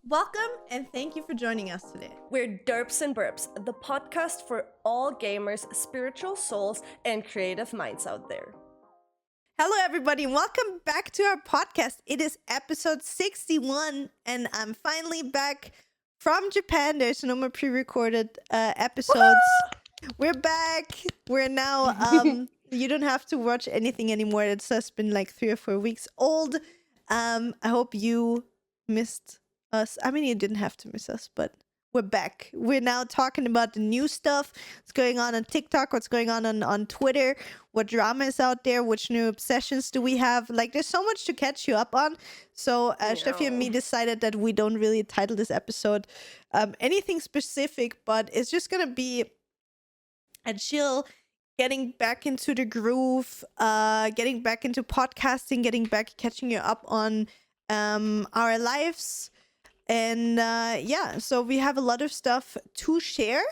Welcome and thank you for joining us today. We're derps'nburps, the podcast for all gamers, spiritual souls, and creative minds out there. Hello, everybody, and welcome back to our podcast. It is episode 61, and I'm finally back from Japan. There's no more pre-recorded episodes. We're back. We're now, you don't have to watch anything anymore. It's just been like 3 or 4 weeks old. I hope you missed us. I mean, you didn't have to miss us, but we're back. We're now talking about the new stuff. What's going on TikTok? What's going on Twitter? What drama is out there? Which new obsessions do we have? Like, there's so much to catch you up on. So Steffi and me decided that we don't really title this episode anything specific, but it's just going to be a chill, getting back into the groove, getting back into podcasting, getting back, catching you up on our lives. And so we have a lot of stuff to share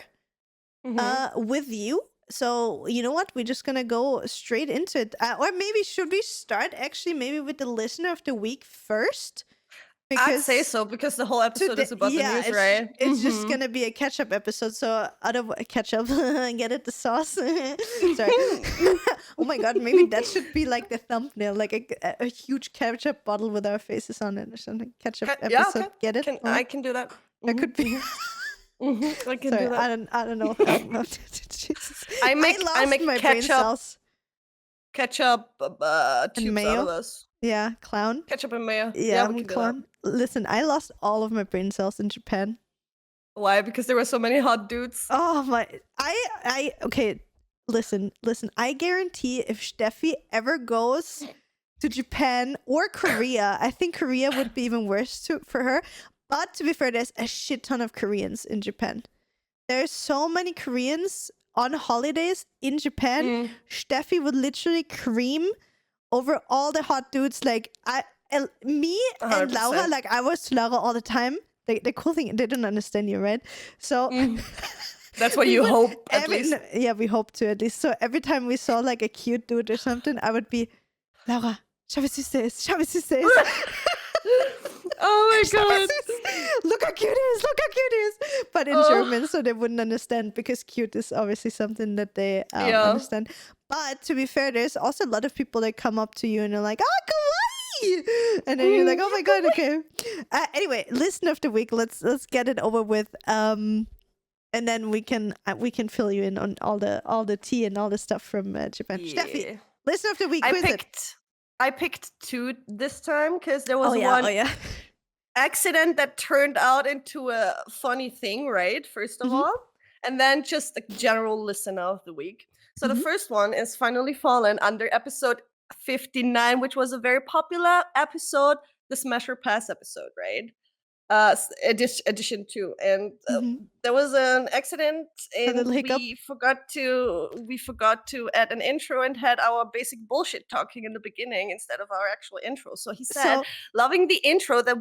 with you. So you know what? We're just gonna go straight into it. Or maybe should we start actually maybe with the listener of the week first? I'd say so, because the whole episode is about the news, right? It's just gonna be a catch-up episode. So out of ketchup, get it, the sauce. Sorry. Oh my god, maybe that should be like the thumbnail, like a huge ketchup bottle with our faces on it or something. Ketchup episode, yeah, okay. Get it? I can do that. That could be. I can Sorry, do that. I don't know. Jesus. I make my brain ketchup, cells. ketchup tubes mayo? out of this. Yeah, clown. Ketchup and mayo. Yeah, we can do clown. Listen, I lost all of my brain cells in Japan. that. Why? Because there were so many hot dudes. Oh my! Okay. Listen. I guarantee if Steffi ever goes to Japan or Korea, I think Korea would be even worse for her. But to be fair, there's a shit ton of Koreans in Japan. There's so many Koreans on holidays in Japan. Steffi would literally cream over all the hot dudes. Like me and 100%. Laura, like I was to Laura all the time. The cool thing, they don't understand you, right? So That's what you hope, at least. Yeah, we hope to at least. So every time we saw like a cute dude or something, I would be, Laura, schau, wie süß der ist. Schau, wie süß der ist. Oh my god. Look how cute he is. Look how cute he is. But in German, so they wouldn't understand, because cute is obviously something that they understand. But to be fair, there's also a lot of people that come up to you and are like, "Ah, kawaii," and then you're like, "Oh my god, okay." Anyway, listen of the week. Let's get it over with. And then we can fill you in on all the tea and all the stuff from Japan. Yeah. Steffi, listen of the week. I picked 2 this time, because there was one one accident that turned out into a funny thing, right? First of all, and then just a general listener of the week. So the first one is finally fallen under episode 59, which was a very popular episode, the Smash or Pass episode, right? Edition 2, and there was an accident, and we forgot to add an intro and had our basic bullshit talking in the beginning instead of our actual intro. So he said, loving the intro, that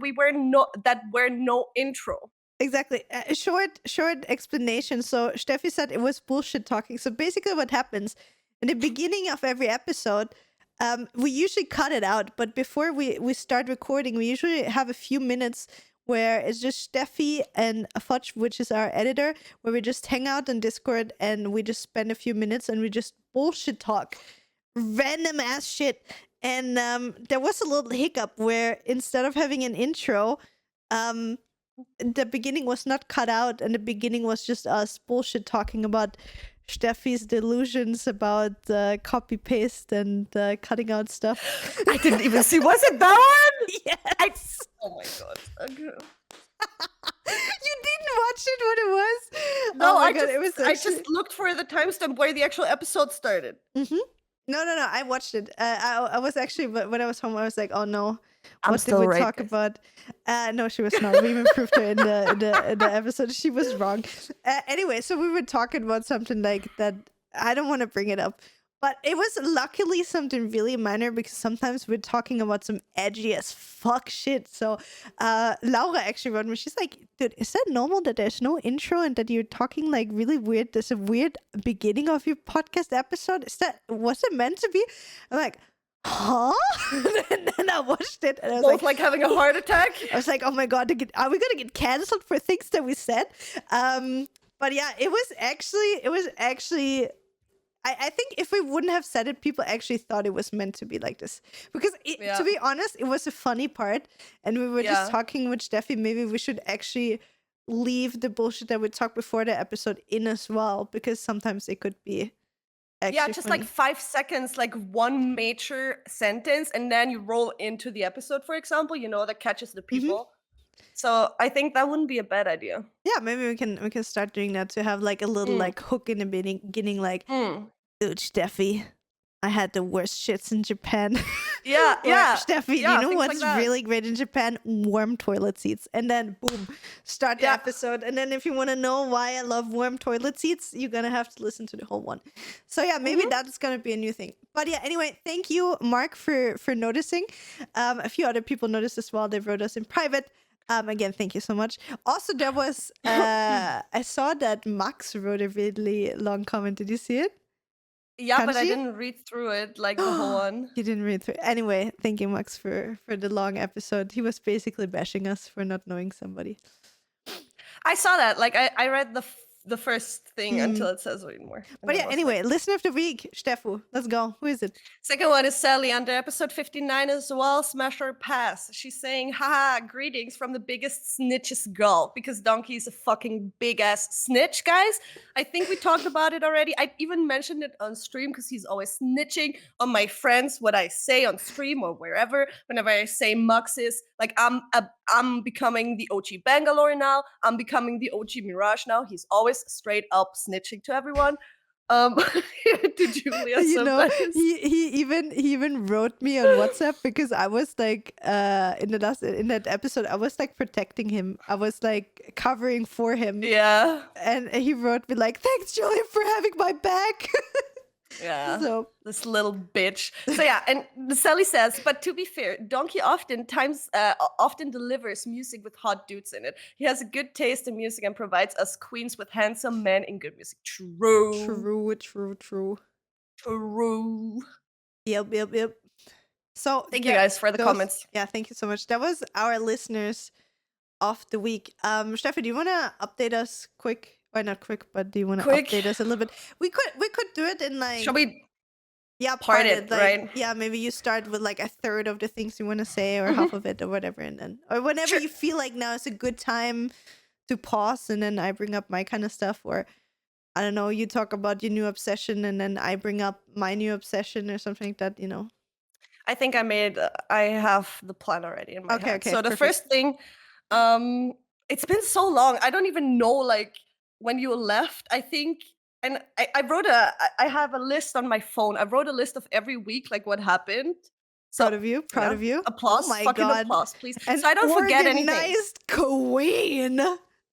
were no intro. Exactly. Short explanation. So Steffi said it was bullshit talking. So basically what happens in the beginning of every episode, we usually cut it out, but before we start recording, we usually have a few minutes where it's just Steffi and Fudge, which is our editor, where we just hang out on Discord and we just spend a few minutes and we just bullshit talk random ass shit. And there was a little hiccup where instead of having an intro, the beginning was not cut out, and the beginning was just us bullshit talking about Steffi's delusions about copy paste and cutting out stuff. I didn't even see. Was it that one? Yes. Oh my god. Okay. You didn't watch it when it was? No, oh my I god, it was I just looked for the timestamp where the actual episode started. No, I watched it. I was actually, when I was home, I was like, oh no, I'm what did still we right, talk guys. about? No, she was not. We even proved her in the episode. She was wrong. Anyway, so we were talking about something like that. I don't want to bring it up, but it was luckily something really minor, because sometimes we're talking about some edgy as fuck shit. So Laura actually wrote me. She's like, dude, is that normal that there's no intro and that you're talking like really weird? There's a weird beginning of your podcast episode. Was it meant to be? I'm like, huh? And then I watched it and I was Both like, having a heart attack. I was like, oh my god, are we gonna get canceled for things that we said? But yeah, it was actually. I think if we wouldn't have said it, people actually thought it was meant to be like this. Because to be honest, it was a funny part, and we were just talking with Steffi. Maybe we should actually leave the bullshit that we talked before the episode in as well, because sometimes it could be. Just funny. like 5 seconds, like one major sentence, and then you roll into the episode, for example, that catches the people. So I think that wouldn't be a bad idea. Yeah, maybe we can start doing that to have like a little like hook in the beginning, like, dude, Steffi, I had the worst shits in Japan. Steffi, do you know what's really great in Japan? Warm toilet seats. And then boom, start the episode. And then if you want to know why I love warm toilet seats, you're gonna have to listen to the whole one. So yeah, maybe that's gonna be a new thing. But yeah, anyway, thank you, Mark, for noticing. A few other people noticed as well. They wrote us in private. Again, thank you so much. Also, there was I saw that Max wrote a really long comment. Did you see it? Yeah, but I didn't read through it, like the whole one. You didn't read through it. Anyway, thank you, Max, for the long episode. He was basically bashing us for not knowing somebody. I saw that. Like, I read the first thing until it says read more. But yeah, anyway, listener of the week, Steffu. Let's go. Who is it? Second one is Sally under episode 59 as well. Smash or pass. She's saying, haha, greetings from the biggest snitches girl. Because Donkey is a fucking big ass snitch, guys. I think we talked about it already. I even mentioned it on stream because he's always snitching on my friends, what I say on stream or wherever. Whenever I say Muxis, like I'm becoming the OG Bangalore now. I'm becoming the OG Mirage now. He's always straight up snitching to everyone. To Julia, you know, he even wrote me on WhatsApp because I was like in that episode I was like protecting him. I was like covering for him. Yeah. And he wrote me like, "Thanks, Julia, for having my back." Yeah. So this little bitch. So yeah, and Sally says, but to be fair, Donkey often delivers music with hot dudes in it. He has a good taste in music and provides us queens with handsome men in good music. True. Yep. So thank you guys for the comments. Yeah, thank you so much. That was our listeners of the week. Steffi, do you want to update us quick? Or not quick, but do you want to update us a little bit? We could do it in like. Shall we? Yeah, part it, like, right? Yeah, maybe you start with like a third of the things you want to say, or half of it, or whatever, and then or whenever you feel like now is a good time to pause, and then I bring up my kind of stuff, or I don't know, you talk about your new obsession, and then I bring up my new obsession or something like that. You know. I think I have the plan already in my head. Okay. So the first thing, it's been so long. I don't even know like when you left. I think, and I have a list on my phone. I wrote a list of every week, like what happened. So, proud of you. Applause. Oh my fucking God. Applause, please. And so I don't forget anything. Organized queen.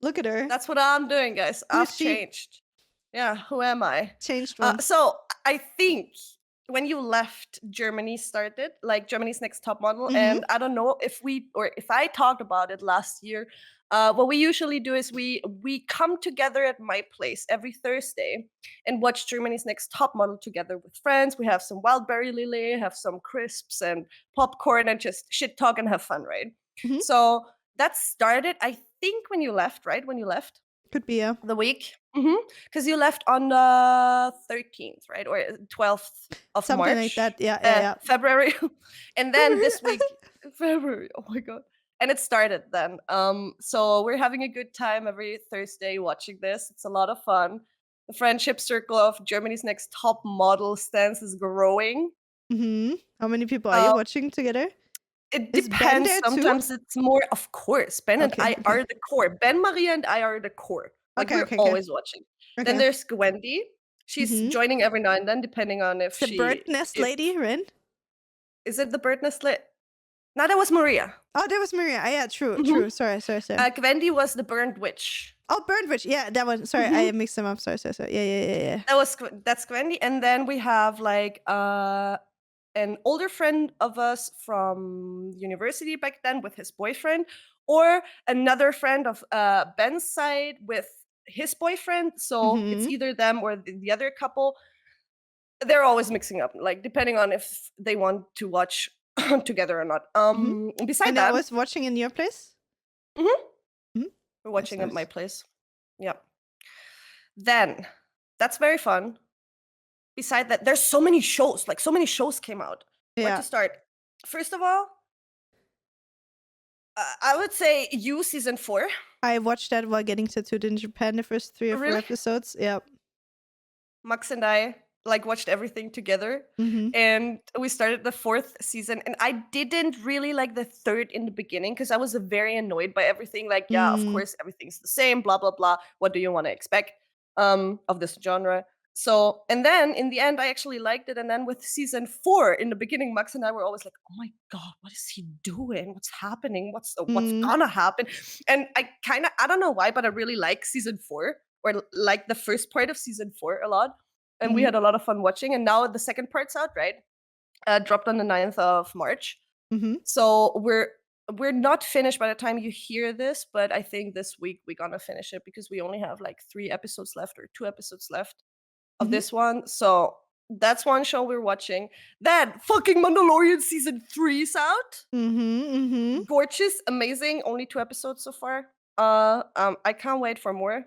Look at her. That's what I'm doing, guys. I've changed. Yeah, who am I? Changed one. So I think when you left, Germany started, like Germany's Next Top Model. And I don't know if I talked about it last year. What we usually do is we come together at my place every Thursday and watch Germany's Next Top Model together with friends. We have some Wildberry Lily, have some crisps and popcorn and just shit talk and have fun, right? So that started, I think, when you left, right? When you left? Could be, yeah. The week. Because you left on the 13th, right? Or 12th of Something March. Like that, yeah. February. And then this week, February, oh my God. And it started then. So we're having a good time every Thursday watching this. It's a lot of fun. The friendship circle of Germany's Next Top Model stance is growing. How many people are you watching together? It depends. Sometimes it's more, of course. Ben and I are the core. Ben, Maria, and I are the core. Like we're always watching. Then there's Gwendy. She's joining every now and then, depending on if the bird nest lady, Ren. Is it the bird nest lady? No, that was Maria. Oh, that was Maria. Oh, yeah, true. Sorry. Gwendy was the burned witch. Oh, burned witch. Yeah, that one. Sorry, I mixed them up. Sorry. Yeah. That's Gwendy. And then we have like an older friend of us from university back then with his boyfriend, or another friend of Ben's side with his boyfriend. So it's either them or the other couple. they're always mixing up, like depending on if they want to watch together or not. Beside And I that, was watching in your place. mhm, Mhm. we're watching at nice. my place. Yeah. Then that's very fun. Beside that, there's so many shows. Like so many shows came out. Where Yeah. to start? First of all, I would say You season 4. I watched that while getting tattooed in Japan, the first 3 or 4 Really? episodes. Yeah. Max and I like watched everything together, Mm-hmm. and we started the 4th season. And I didn't really like the 3rd in the beginning because I was very annoyed by everything. Like, yeah, of course everything's the same. Blah blah blah. What do you want to expect of this genre? So, and then in the end, I actually liked it. And then with season 4, in the beginning, Max and I were always like, "Oh my god, what is he doing? What's happening? What's gonna happen?" And I don't know why, but I really like season 4, or like the first part of season 4 a lot. And we had a lot of fun watching. And now the second part's out, right? Dropped on the 9th of March. Mm-hmm. So we're not finished by the time you hear this, but I think this week we're gonna finish it because we only have like 3 episodes left or 2 episodes left of this one. So that's one show we're watching. Then fucking Mandalorian season 3 is out. Gorgeous, amazing. Only 2 episodes so far. I can't wait for more.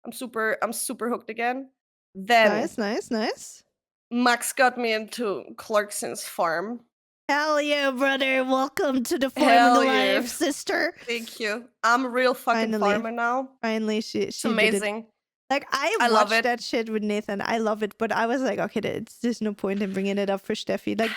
I'm super hooked again. Then Nice. Max got me into Clarkson's farm. Hell yeah, brother. Welcome to the farm Hell of yeah. life, sister. Thank you. I'm a real fucking Finally. farmer now. Finally, she It's amazing. did it. Like, I love watched it. that shit with Nathan. I love it. But I was like, okay, there's no point in bringing it up for Steffi. Like,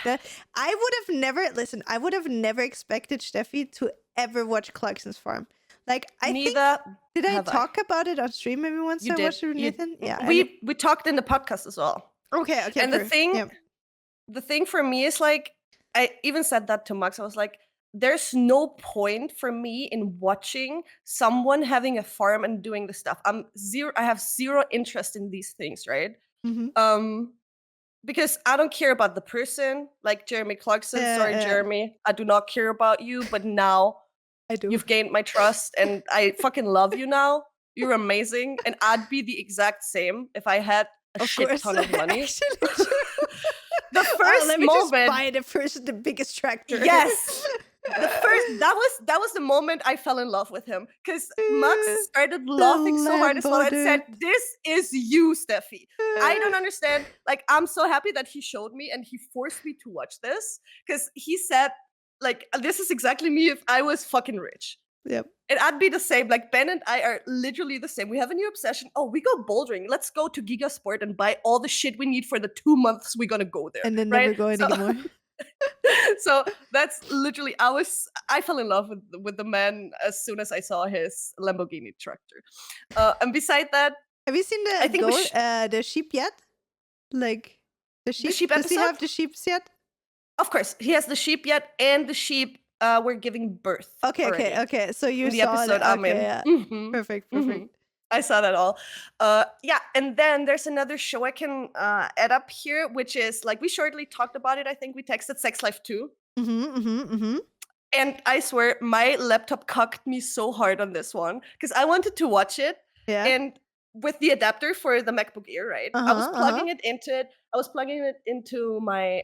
I would have never expected Steffi to ever watch Clarkson's farm. Like, Neither did I have I. talk about it on stream maybe once You I did. watched it with Nathan? Yeah. We talked in the podcast as well. Okay. And the thing for me is, like, I even said that to Max. I was like, there's no point for me in watching someone having a farm and doing the stuff. I have zero interest in these things, right? Because I don't care about the person, like Jeremy Clarkson. Sorry, Jeremy, I do not care about you, but now I do. You've gained my trust, and I fucking love you now. You're amazing, and I'd be the exact same if I had a shit ton of money. The first let me moment, just buy the biggest tractor. Yes. That was the moment I fell in love with him, because Max started laughing so hard as well and said, "This is you, Steffi." I don't understand. Like, I'm so happy that he showed me and he forced me to watch this, because he said, like, this is exactly me if I was fucking rich. Yep. And I'd be the same. Like, Ben and I are literally the same. We have a new obsession. Oh, we go bouldering. Let's go to Gigasport and buy all the shit we need for the 2 months we're gonna go there. And then right? never go anymore. So that's literally, I fell in love with the man as soon as I saw his Lamborghini tractor. And beside that, have you seen the sheep yet? Like the sheep episode? Does he have the sheep yet? Of course, he has the sheep yet, and the sheep were giving birth. Okay. So you the saw episode it. I'm in. Yeah. Perfect. I saw that all. Yeah, and then there's another show I can add up here, which is, like, we shortly talked about it. I think we texted Sex Life 2. And I swear, my laptop cucked me so hard on this one, because I wanted to watch it. Yeah. And with the adapter for the MacBook Air, right? I was plugging it into it. I was plugging it into my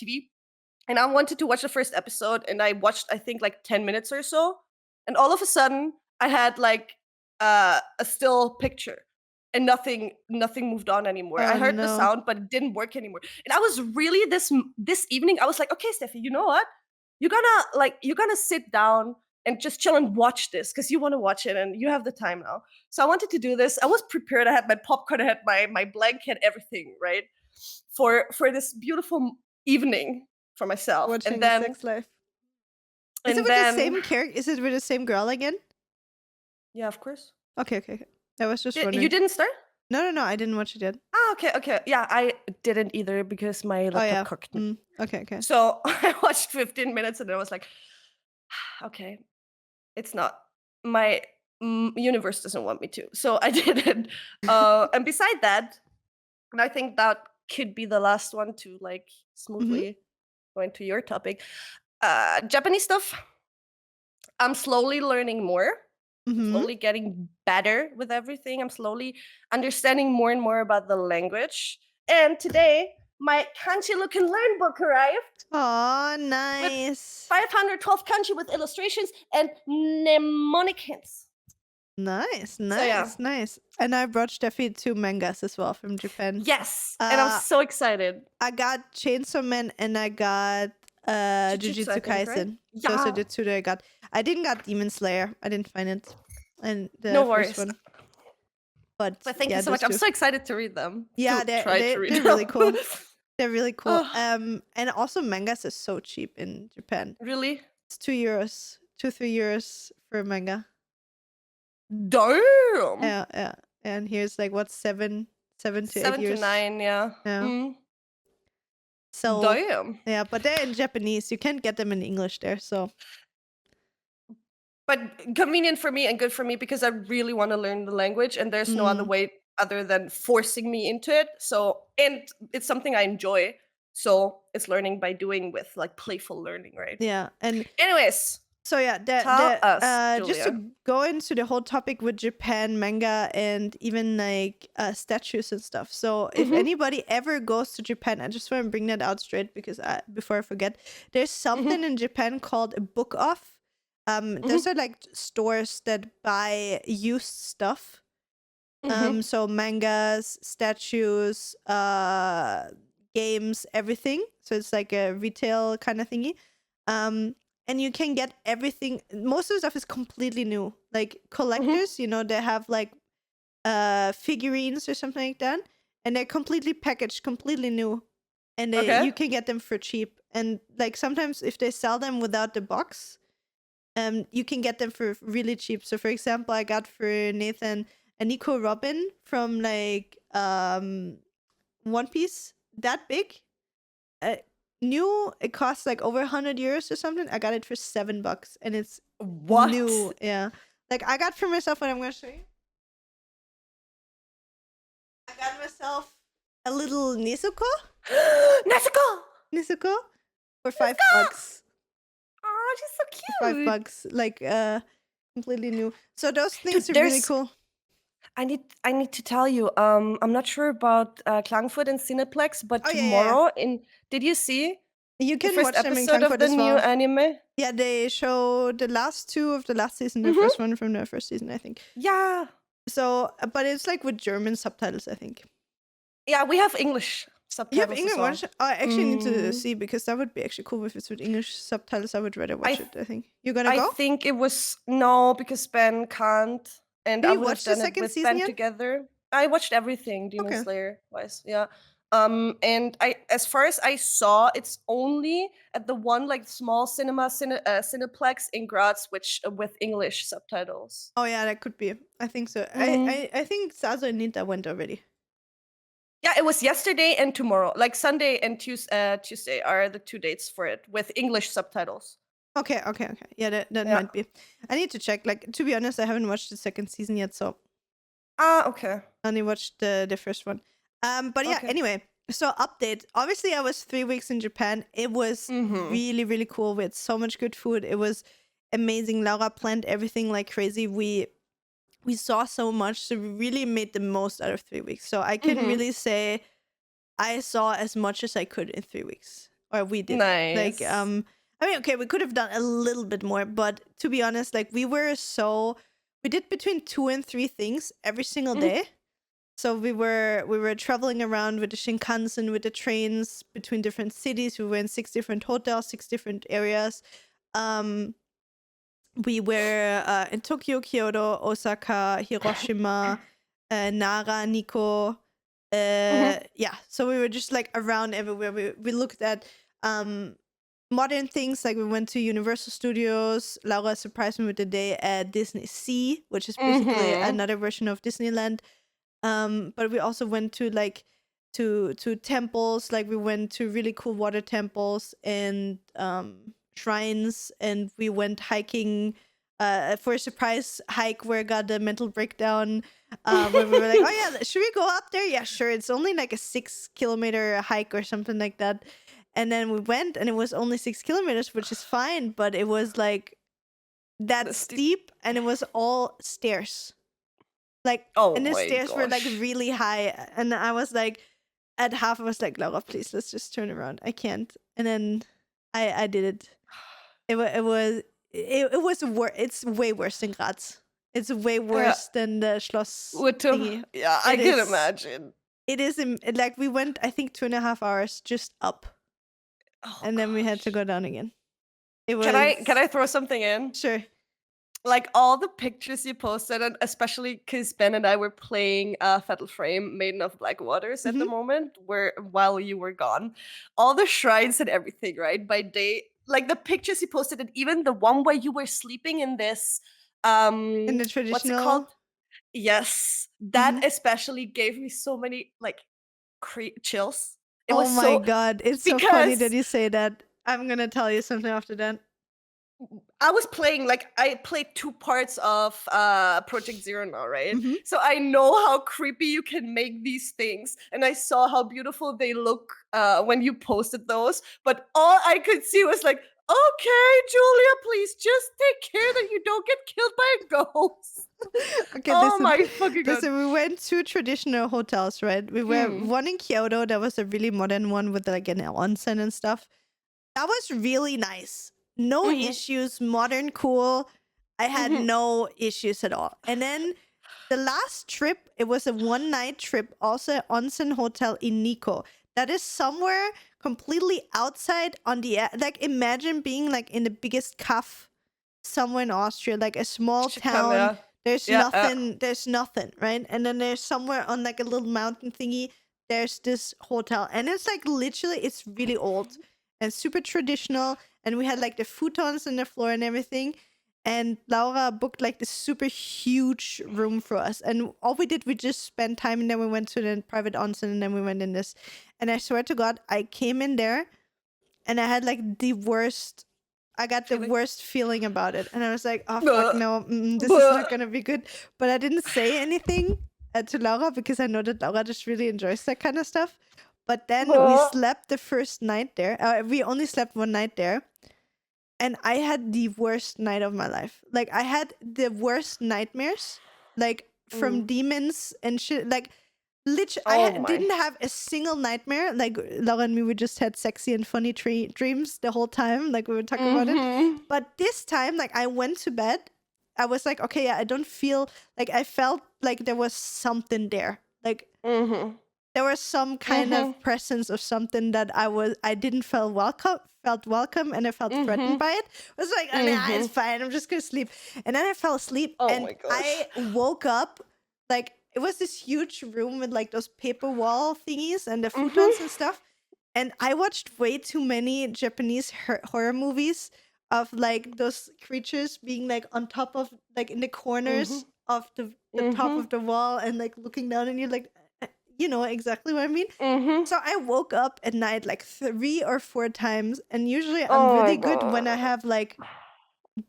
TV. And I wanted to watch the first episode, and I watched, I think, like 10 minutes or so. And all of a sudden, I had like a still picture, and nothing moved on anymore. I heard the sound, but it didn't work anymore. And I was really this evening, I was like, okay, Steffi, you know what? You're gonna sit down and just chill and watch this, because you want to watch it and you have the time now. So I wanted to do this. I was prepared. I had my popcorn, I had my blanket, everything, right? For this beautiful evening for myself. Watching and then Sex Life. Is it with the same character? Is it with the same girl again? Yeah, of course. Okay. I was just wondering. You didn't start? No, I didn't watch it yet. Ah, okay. Yeah, I didn't either, because my laptop cooked me. Okay. So I watched 15 minutes and I was like, okay, it's not. My universe doesn't want me to. So I didn't. And beside that, and I think that could be the last one to, like, smoothly go into your topic. Japanese stuff. I'm slowly learning more. Slowly getting better with everything. I'm slowly understanding more and more about the language. And today, my Kanji Look and Learn book arrived. Oh, nice. 512 kanji with illustrations and mnemonic hints. Nice. yeah. Nice. And I brought Steffi 2 mangas as well from Japan. Yes, and I'm so excited. I got Chainsaw Man and I got Jujutsu Kaisen. Right? Those are the 2 that I got. I didn't got Demon Slayer. I didn't find it. And the No first worries. one. But thank you so much. I'm so excited to read them. Yeah, they're really cool. They're really cool. And also mangas are so cheap in Japan. Really? It's €2, 2-3 euros for a manga. Damn. Yeah. And here's like what 7 to 8 years. 7 to 9, yeah. So damn. Yeah, but they're in Japanese. You can't get them in English there. So. But convenient for me and good for me because I really want to learn the language, and there's no other way other than forcing me into it. So, and it's something I enjoy. So it's learning by doing with like playful learning, right? Yeah. And anyways. So yeah, Tell us, just to go into the whole topic with Japan manga and even like statues and stuff. So if anybody ever goes to Japan, I just want to bring that out straight because before I forget, there's something in Japan called a book off. Those are like stores that buy used stuff. So mangas, statues, games, everything. So it's like a retail kind of thingy. And you can get everything. Most of the stuff is completely new. Like collectors, you know, they have like figurines or something like that, and they're completely packaged, completely new, and you can get them for cheap. And like sometimes if they sell them without the box, you can get them for really cheap. So for example, I got for Nathan a Nico Robin from like One Piece, that big. New, it costs like over 100 euros or something. I got it for $7 and it's new. Yeah, like I got for myself, what I'm gonna show you. I got myself a little Nezuko for $5. Oh, she's so cute. For $5, like completely new. So those things are really cool. I need to tell you, I'm not sure about Klagenfurt and Cineplex, but tomorrow did you see? You can the first watch them in episode Klagenfurt of the as new well. anime. Yeah, they show the last 2 of the last season, the first one from the first season, I think. Yeah. So, but it's like with German subtitles, I think. Yeah, we have English subtitles. You have English as well. I actually need to see, because that would be actually cool if it's with English subtitles. I would rather watch it, I think. You gonna go? I think it was no, because Ben can't. And I would have done it with Ben together. I watched everything, Demon Slayer wise. Yeah. And as far as I saw, it's only at the one like small Cineplex in Graz, which with English subtitles. Oh yeah, that could be. I think so. I think Sazo and Nita went already. Yeah, it was yesterday and tomorrow. Like Sunday and Tuesday are the 2 dates for it with English subtitles. Okay. Yeah, that might be. I need to check. Like, to be honest, I haven't watched the second season yet, so. Okay. I only watched the first one. But yeah, anyway. So update. Obviously, I was 3 weeks in Japan. It was really, really cool. We had so much good food. It was amazing. Laura planned everything like crazy. We saw so much, so we really made the most out of 3 weeks. So I can really say I saw as much as I could in 3 weeks. Or we did. Nice. Like, I mean, okay, we could have done a little bit more, but to be honest, like we did between 2 and 3 things every single day. So we were traveling around with the Shinkansen, with the trains between different cities. We were in 6 different hotels, 6 different areas. We were in Tokyo, Kyoto, Osaka, Hiroshima, Nara, Nikko. Yeah, so we were just like around everywhere. We looked at modern things, like we went to Universal Studios. Laura surprised me with the day at Disney Sea, which is basically another version of Disneyland. But we also went to like to temples. Like we went to really cool water temples and shrines, and we went hiking for a surprise hike where I got the mental breakdown. Where we were like, oh yeah, should we go up there? Yeah, sure. It's only like a 6-kilometer hike or something like that. And then we went, and it was only 6 kilometers, which is fine, but it was like that steep, and it was all stairs. Like, and the stairs were like really high, and I was like, at half I was like, Laura, please, let's just turn around. I can't. And then I did it. It's way worse than Graz. It's way worse than the Schloss thingy. Yeah, I can imagine. It is like we went, I think, 2.5 hours just up, and then we had to go down again. It was. Can I throw something in? Sure. Like all the pictures you posted, and especially because Ben and I were playing Fatal Frame, Maiden of Black Waters at the moment, while you were gone, all the shrines and everything, right? By day, like the pictures you posted, and even the one where you were sleeping in this, In the traditional. what's it called? Yes, that especially gave me so many like chills. It was my god, it's so funny that you say that. I'm gonna tell you something after that. I was playing, like, I played 2 parts of Project Zero now, right? So I know how creepy you can make these things, and I saw how beautiful they look when you posted those. But all I could see was like, okay, Julia, please just take care that you don't get killed by a ghost. Okay, oh my fucking god. Listen, we went to traditional hotels, right? We were one in Kyoto. That was a really modern one with like an onsen and stuff. That was really nice. No issues, modern, cool. I had no issues at all. And then the last trip, it was a 1-night trip, also an onsen hotel in Nikko. That is somewhere completely outside on the like. Imagine being like in the biggest kaff somewhere in Austria, like a small town. Yeah. There's nothing. There's nothing, right? And then there's somewhere on like a little mountain thingy. There's this hotel, and it's like literally, it's really old and super traditional. And we had like the futons on the floor and everything. And Laura booked like this super huge room for us. And all we did, we just spent time, and then we went to the private onsen, and then we went in this. And I swear to God, I came in there and I had like the worst feeling about it. And I was like, oh, fuck, no, this is not going to be good. But I didn't say anything to Laura because I know that Laura just really enjoys that kind of stuff. But then we slept the first night there. We only slept 1 night there. And I had the worst night of my life. Like, I had the worst nightmares, like, from demons and shit. Like, literally, didn't have a single nightmare. Like, Laura and me, we just had sexy and funny dreams the whole time. Like, we were talking about it. But this time, like, I went to bed. I was like, okay, yeah, I don't feel... Like, I felt like there was something there. Like... There was some kind of presence of something that I didn't felt welcome, and I felt threatened by it. I was like, oh, nah, it's fine, I'm just gonna sleep. And then I fell asleep, and I woke up, like, it was this huge room with like those paper wall thingies and the futons and stuff. And I watched way too many Japanese horror movies of like those creatures being like on top of, like, in the corners of the top of the wall and like looking down, and you're like, you know exactly what I mean. So I woke up at night like 3 or 4 times, and usually I'm really good when I have like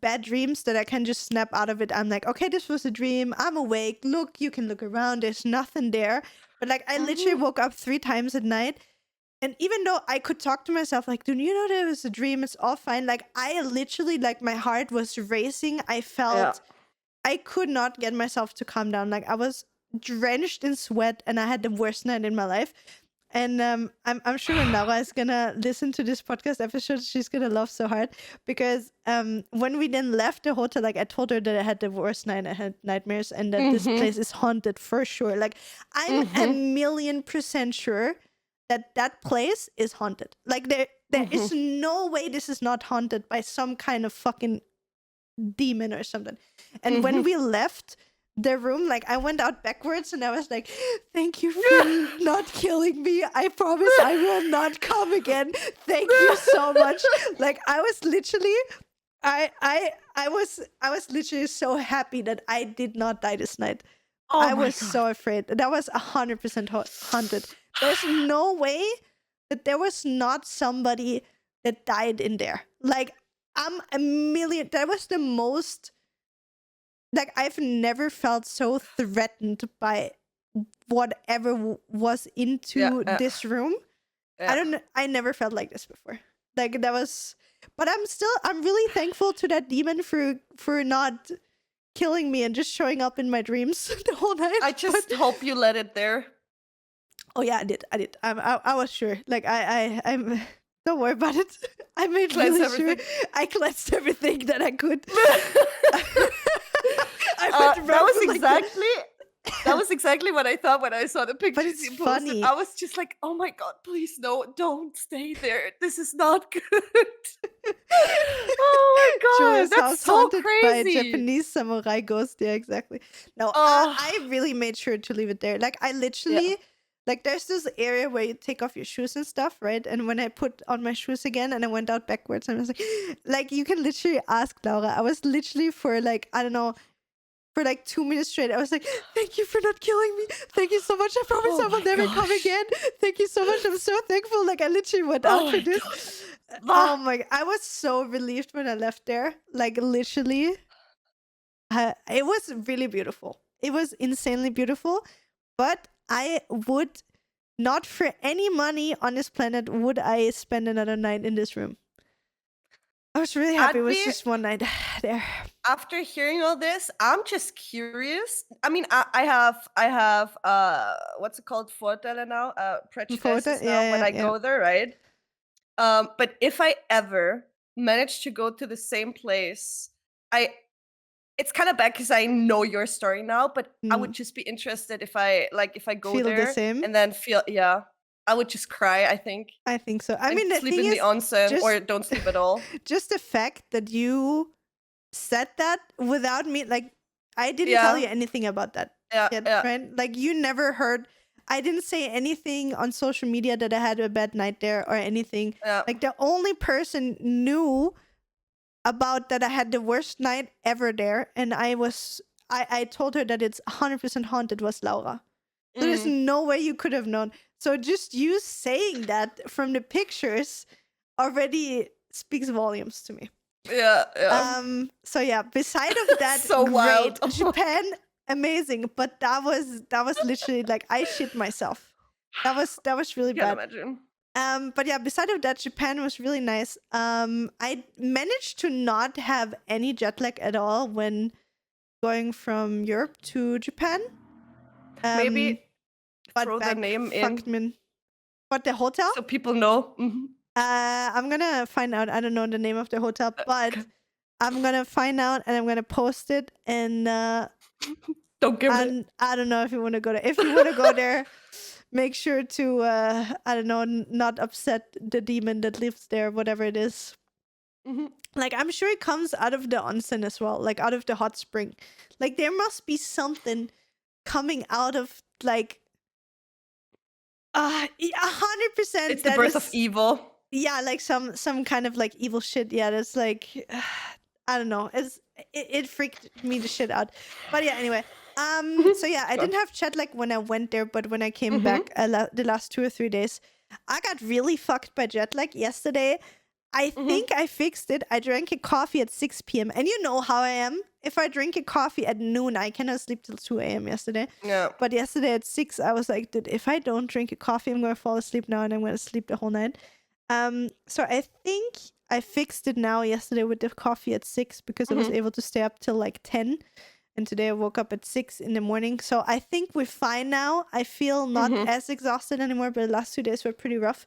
bad dreams that I can just snap out of it. I'm like, okay, this was a dream. I'm awake. Look, you can look around. There's nothing there. But like, I literally woke up 3 times at night. And even though I could talk to myself, like, do you know that it was a dream? It's all fine. Like, I literally, like, my heart was racing. I felt I could not get myself to calm down. Like, I was drenched in sweat, and I had the worst night in my life. And I'm sure when Laura is gonna listen to this podcast episode, she's gonna laugh so hard, because when we then left the hotel, like, I told her that I had the worst night. I had nightmares, and that this place is haunted for sure. Like, I'm 1,000,000% sure that place is haunted. Like, there is no way this is not haunted by some kind of fucking demon or something. And when we left the room, like, I went out backwards, and I was like, thank you for not killing me. I promise I will not come again. Thank you so much. Like, I was literally I was literally so happy that I did not die this night. I was so afraid. That was 100% haunted. There's no way that there was not somebody that died in there. Like, that was the most, like, I've never felt so threatened by whatever was into this room. I never felt like this before. Like, that was, but I'm really thankful to that demon for not killing me and just showing up in my dreams the whole night. I just hope you let it there. Oh yeah, I did. I was sure. Like I'm. Don't worry about it. I made Cleanse really sure everything. I cleansed everything that I could. I went That around was with, like, that was exactly what I thought when I saw the pictures it's you posted. funny. I was just like, oh my god, please no, don't stay there. This is not good. Oh my god, Julia's that's house so haunted by a crazy. Japanese samurai ghost. Yeah, exactly. No, Oh, I really made sure to leave it there. Like I yeah. literally, like there's this area where you take off your shoes and stuff, right? And when I put on my shoes again and I went out backwards, and I was like you can literally ask Laura. I was literally for like, I don't know, for like 2 minutes straight. I was like, thank you for not killing me. Thank you so much. I promise Oh I will my never come gosh. again. Thank you so much. I'm so thankful. Like I literally went Oh out for my this. god. Oh my, I was so relieved when I left there. Like literally, it was really beautiful. It was insanely beautiful. But I would not for any money on this planet would I spend another night in this room. I was really happy it I'd was be just one night there. After hearing all this, I'm just curious. I mean, I have what's it called? Vorteile now, Photo? prejudices now when Yeah, I yeah, go there, right? But if I ever manage to go to the same place, I it's kind of bad because I know your story now, but I would yeah. just be interested if I go Feel the there same. and then feel, yeah, I would just cry, I think, I think so. I and mean, the sleep thing in the is, onsen or just don't sleep at all. just the fact that you said that without me, like, I didn't tell Yeah, you anything about that yeah, yet, yeah, right? Like, you never heard. I didn't say anything on social media that I had a bad night there or anything. yeah. Like, the only person knew about that I had the worst night ever there, and I told her that it's 100% haunted was Laura. So there's Mm, no way you could have known. So just you saying that from the pictures already speaks volumes to me. yeah, yeah. So yeah, beside of that, So great. wild. Oh my Japan, amazing. But that was literally like I shit myself. That was really can't bad. imagine. But yeah, beside of that, Japan was really nice. I managed to not have any jet lag at all when going from Europe to Japan. Um, Maybe but throw the back name fucked in me. What, the hotel? so people know. Mhm. I'm gonna find out. I don't know the name of the hotel, but Okay. I'm gonna find out and I'm gonna post it. And Don't give it. and I don't know if you want to go there. If you want to go there, make sure to I don't know, not upset the demon that lives there, whatever it is. Mhm. Like I'm sure it comes out of the onsen as well, like out of the hot spring. Like there must be something coming out of like 100% It's the that birth of is. evil. Yeah, like some kind of like evil shit. Yeah, that's like I don't know. It freaked me the shit out. But yeah, anyway. So yeah, I didn't God. have jet like when I went there, but when I came Mhm. back the last 2 or 3 days, I got really fucked by jet lag yesterday. I Mhm. think I fixed it. I drank a coffee at 6 p.m. And you know how I am. If I drink a coffee at noon, I cannot sleep till 2 a.m. yesterday. Yeah. But yesterday at 6, I was like, dude, if I don't drink a coffee, I'm going to fall asleep now and I'm going to sleep the whole night. So I think I fixed it now yesterday with the coffee at 6 because I was Mhm. able to stay up till like 10. And today I woke up at 6 in the morning. So I think we're fine now. I feel not Mhm. as exhausted anymore, but the last 2 days were pretty rough.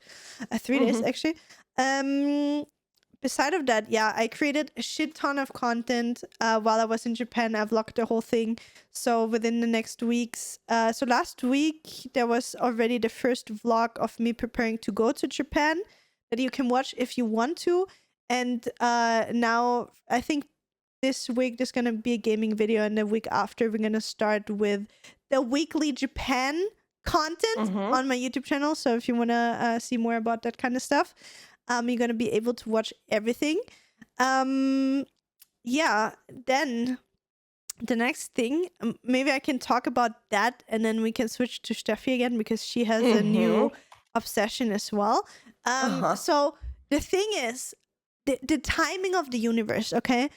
3 days Mhm. actually. Beside of that, yeah, I created a shit ton of content while I was in Japan. I vlogged the whole thing. So within the next weeks, so last week there was already the first vlog of me preparing to go to Japan that you can watch if you want to. And now I think this week there's gonna be a gaming video, and the week after we're gonna start with the weekly Japan content Mhm. on my YouTube channel. So if you wanna see more about that kind of stuff, you're gonna be able to watch everything. Yeah, then the next thing, maybe I can talk about that and then we can switch to Steffi again because she has a new Mhm. obsession as well. Uh-huh. So the thing is, the timing of the universe, okay?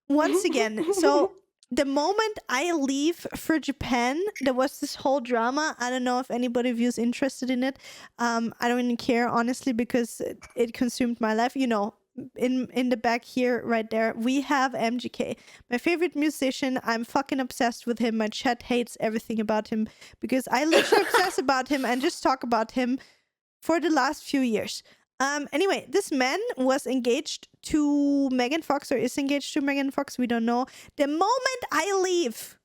Once again, so the moment I leave for Japan, there was this whole drama. I don't know if anybody of you is interested in it. I don't even care, honestly, because it consumed my life. You know, in the back here, right there, we have MGK, my favorite musician. I'm fucking obsessed with him. My chat hates everything about him because I literally obsess about him and just talk about him for the last few years. Anyway, this man was engaged to Megan Fox, or is engaged to Megan Fox. We don't know. The moment I leave,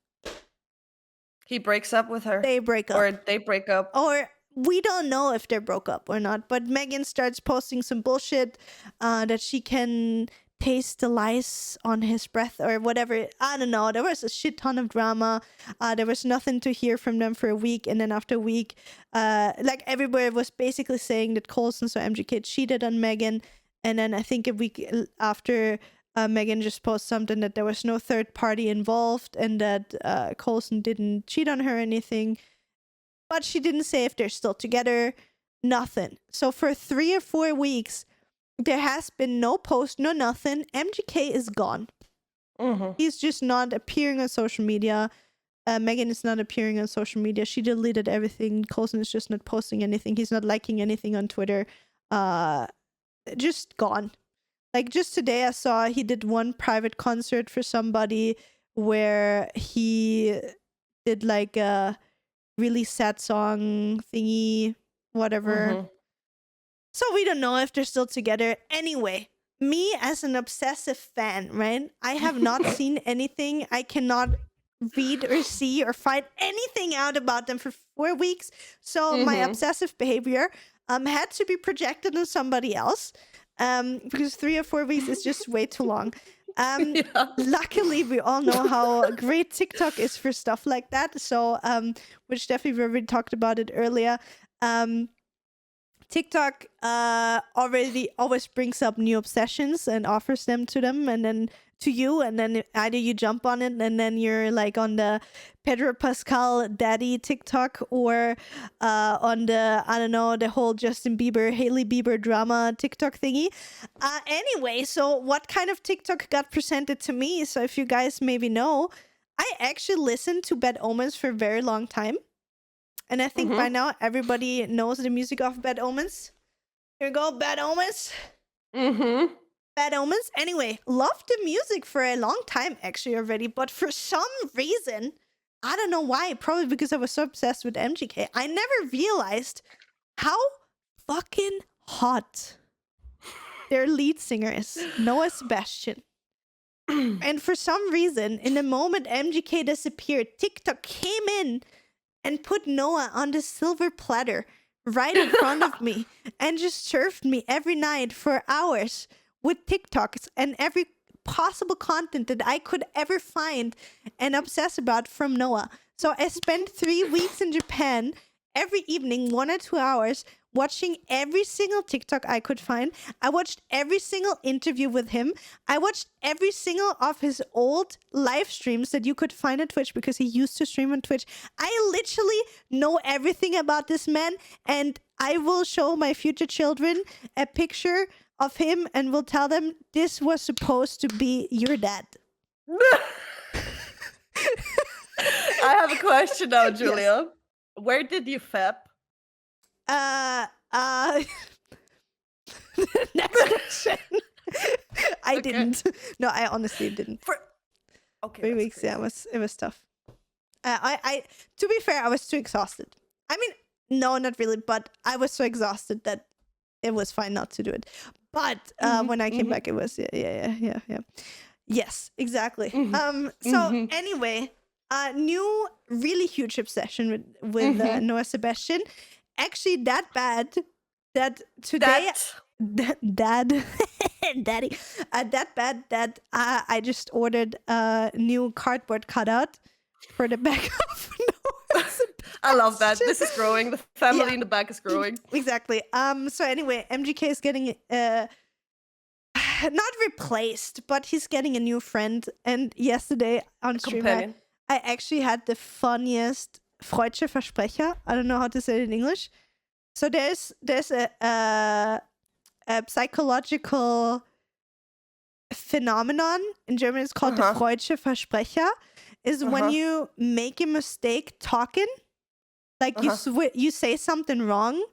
he breaks up with her. they break up. Or they break up. Or we don't know if they broke up or not, but Megan starts posting some bullshit that she can taste the lice on his breath or whatever. I don't know. There was a shit ton of drama. There was nothing to hear from them for a week, and then after a week, like everybody was basically saying that Coulson, so MGK, cheated on Megan, and then I think a week after, Megan just posted something that there was no third party involved and that Coulson didn't cheat on her or anything. But she didn't say if they're still together, nothing. So for 3 or 4 weeks, there has been no post, no nothing. MGK is gone. He's just not appearing on social media. Megan is not appearing on social media. She deleted everything. Coulson is just not posting anything. He's not liking anything on Twitter. Just gone. Like just today I saw he did one private concert for somebody where he did like a really sad song thingy, whatever. So we don't know if they're still together. Anyway, me as an obsessive fan, right? I have not seen anything. I cannot read or see or find anything out about them for 4 weeks. So my obsessive behavior had to be projected on somebody else. Because 3 or 4 weeks is just way too long. Luckily, we all know how great TikTok is for stuff like that. So, which definitely we already talked about it earlier. TikTok already always brings up new obsessions and offers them to them, and then to you, and then either you jump on it and then you're like on the Pedro Pascal daddy TikTok, or on the, I don't know, the whole Justin Bieber, Hailey Bieber drama TikTok thingy. Anyway, so what kind of TikTok got presented to me? So if you guys maybe know, I actually listened to Bad Omens for a very long time. And I think by now everybody knows the music of Bad Omens. Here we go, Bad Omens. Bad Omens. Anyway, loved the music for a long time actually already, but for some reason, I don't know why, probably because I was so obsessed with MGK, I never realized how fucking hot their lead singer is, Noah Sebastian. And for some reason, in the moment MGK disappeared, TikTok came in and put Noah on the silver platter right in front of me and just served me every night for hours with TikToks and every possible content that I could ever find and obsess about from Noah. So I spent 3 weeks in Japan every evening, 1 or 2 hours, watching every single TikTok I could find. I watched every single interview with him. I watched every single of his old live streams that you could find on Twitch, because he used to stream on Twitch. I literally know everything about this man, and I will show my future children a picture of him and will tell them this was supposed to be your dad. I have a question now, Julia. Yes. Where did you fap? Next question. I didn't. No, I honestly didn't. Okay. 3 weeks, crazy. Yeah, it was tough. I to be fair, I was too exhausted. I mean, no, not really, but I was so exhausted that it was fine not to do it. But when I came back, it was yeah. Yes, exactly. So anyway, new really huge obsession with Noah Sebastian. Actually, that bad that today, daddy, that bad that I just ordered a new cardboard cutout for the back of Noah Sebastian. I love that. This is growing. The family in the back is growing. Exactly. So anyway, MGK is getting not replaced, but he's getting a new friend. And yesterday on stream, I actually had the funniest Freudsche Versprecher. I don't know how to say it in English. So there's a psychological phenomenon in German. It's called the Freudsche Versprecher. Is when you make a mistake talking, like you say something wrong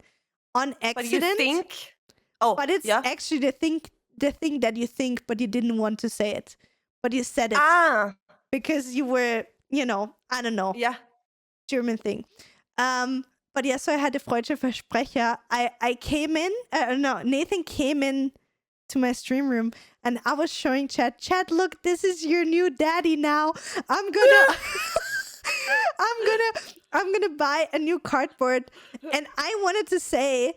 on accident. But you think, but it's actually the thing the thing that you think, but you didn't want to say it, but you said it because you were, I don't know, German thing. But yeah, so I had the Freudscher Versprecher. I came in, Nathan came in to my stream room and I was showing Chad, look, this is your new daddy now. I'm gonna I'm gonna buy a new cardboard. And I wanted to say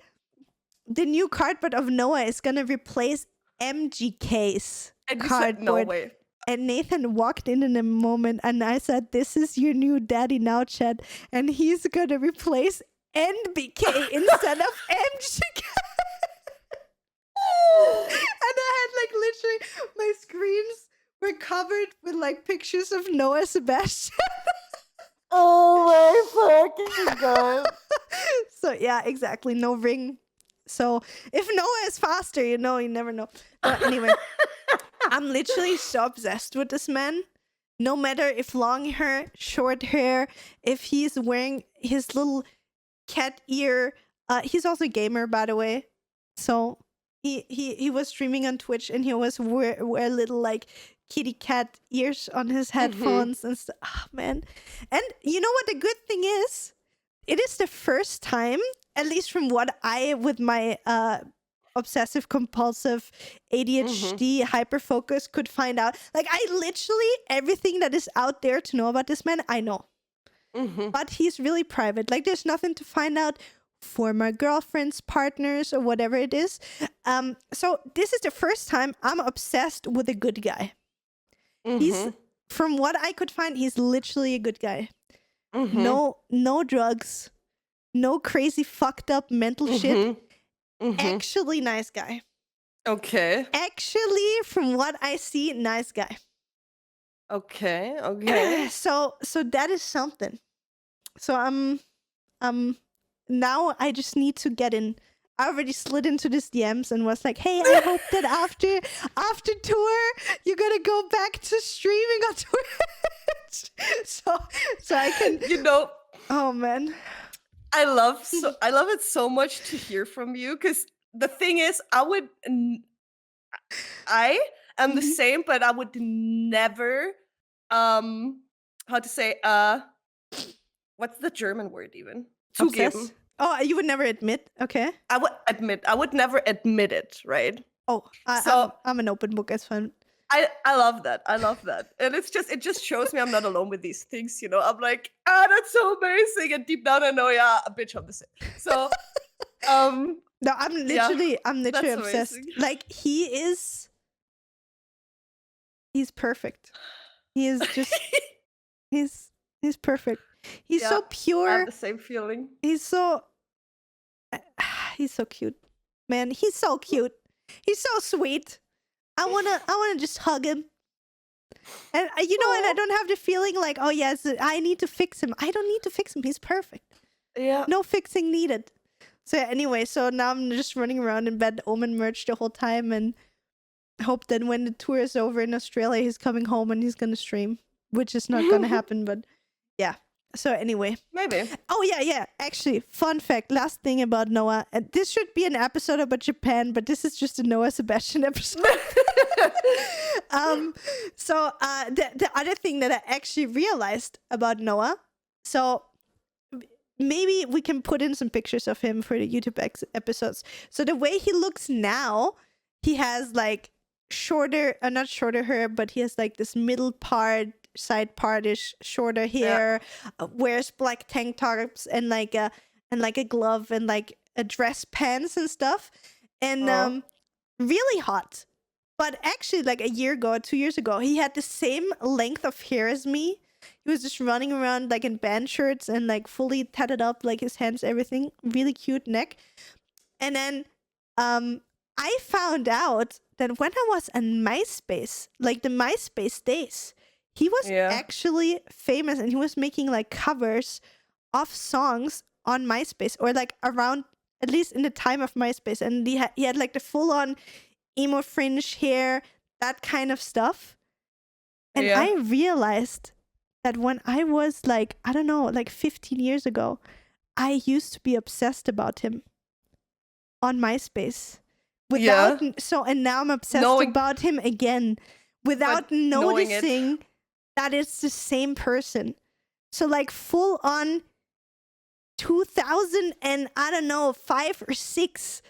the new cardboard of Noah is gonna replace MGK's cardboard. Said, no way. And Nathan walked in a moment and I said, this is your new daddy now, Chad. And he's gonna replace NBK instead of MGK. And I had like literally my screens were covered with like pictures of Noah Sebastian. Oh my fucking god. So yeah, exactly. No ring. So if Noah is faster, you never know. But anyway, I'm literally so obsessed with this man. No matter if long hair, short hair, if he's wearing his little cat ear. He's also a gamer, by the way. So he was streaming on Twitch and he always wear little like kitty cat ears on his headphones and stuff. Oh, man. And you know what the good thing is? It is the first time, at least from what I, with my obsessive compulsive ADHD hyperfocus could find out. Like I literally, everything that is out there to know about this man, I know. But he's really private. Like there's nothing to find out. Former girlfriends, partners, or whatever it is. So this is the first time I'm obsessed with a good guy. He's, from what I could find, he's literally a good guy. No drugs, no crazy fucked up mental shit. Actually nice guy. Okay. Actually, from what I see, nice guy. Okay. So that is something. So now I just need to get in. I already slid into this DMs and was like, hey, I hope that after tour, you're gonna go back to streaming on Twitch. so I can, oh man. I love it so much to hear from you, because the thing is, I am the same, but I would never how to say what's the German word even? Zugeben. Oh, you would never admit? Okay. I would never admit it, right? Oh, I'm an open book. It's fine. I love that. And it just shows me I'm not alone with these things, I'm like, that's so amazing. And deep down I know, a bitch, I'm the same. So no, I'm literally obsessed. Amazing. Like he's perfect. He is just he's perfect. He's so pure. I have the same feeling. He's so cute. Man, he's so cute. He's so sweet. I wanna just hug him. And and I don't have the feeling like, oh yes, I need to fix him. I don't need to fix him. He's perfect. Yeah. No fixing needed. So anyway, so now I'm just running around in Bad Omen merch the whole time and hope that when the tour is over in Australia, he's coming home and he's gonna stream, which is not gonna happen, but yeah. So anyway. Maybe. Oh yeah. Actually, fun fact, last thing about Noah. And this should be an episode about Japan, but this is just a Noah Sebastian episode. So the other thing that I actually realized about Noah, so maybe we can put in some pictures of him for the YouTube episodes. So the way he looks now, he has like not shorter hair, but he has like this middle part, side partish, shorter hair, wears black tank tops and like a glove and like a dress pants and stuff, and really hot. But actually, like a year ago, 2 years ago, he had the same length of hair as me. He was just running around like in band shirts and like fully tatted up, like his hands, everything. Really cute neck. And then I found out that when I was on MySpace, like the MySpace days, he was actually famous and he was making like covers of songs on MySpace, or like around, at least in the time of MySpace. And he had like the full on emo fringe hair, that kind of stuff. And I realized that when I was like, I don't know, like 15 years ago, I used to be obsessed about him on MySpace Yeah. and now I'm obsessed Knowing about him again without but knowing it. noticing that it's the same person. So like full on 2000 and I don't know 5 or 6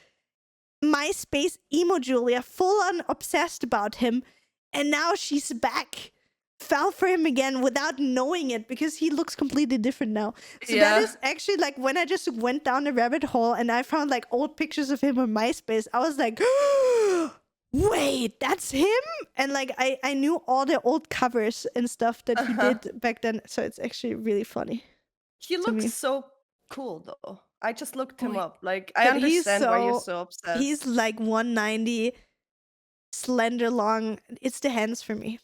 MySpace emo Julia, full on obsessed about him, and now she's back. Fell for him again without knowing it because he looks completely different now. So that Yeah. is actually like when I just went down the rabbit hole and I found like old pictures of him on MySpace. I was like, wait, that's him? And like I knew all the old covers and stuff that he did back then. So it's actually really funny. He to looks me. so cool though. I just looked him Oh, up. Like I but he's understand why you're so- so obsessed. He's like 190, slender, long. It's the hands for me.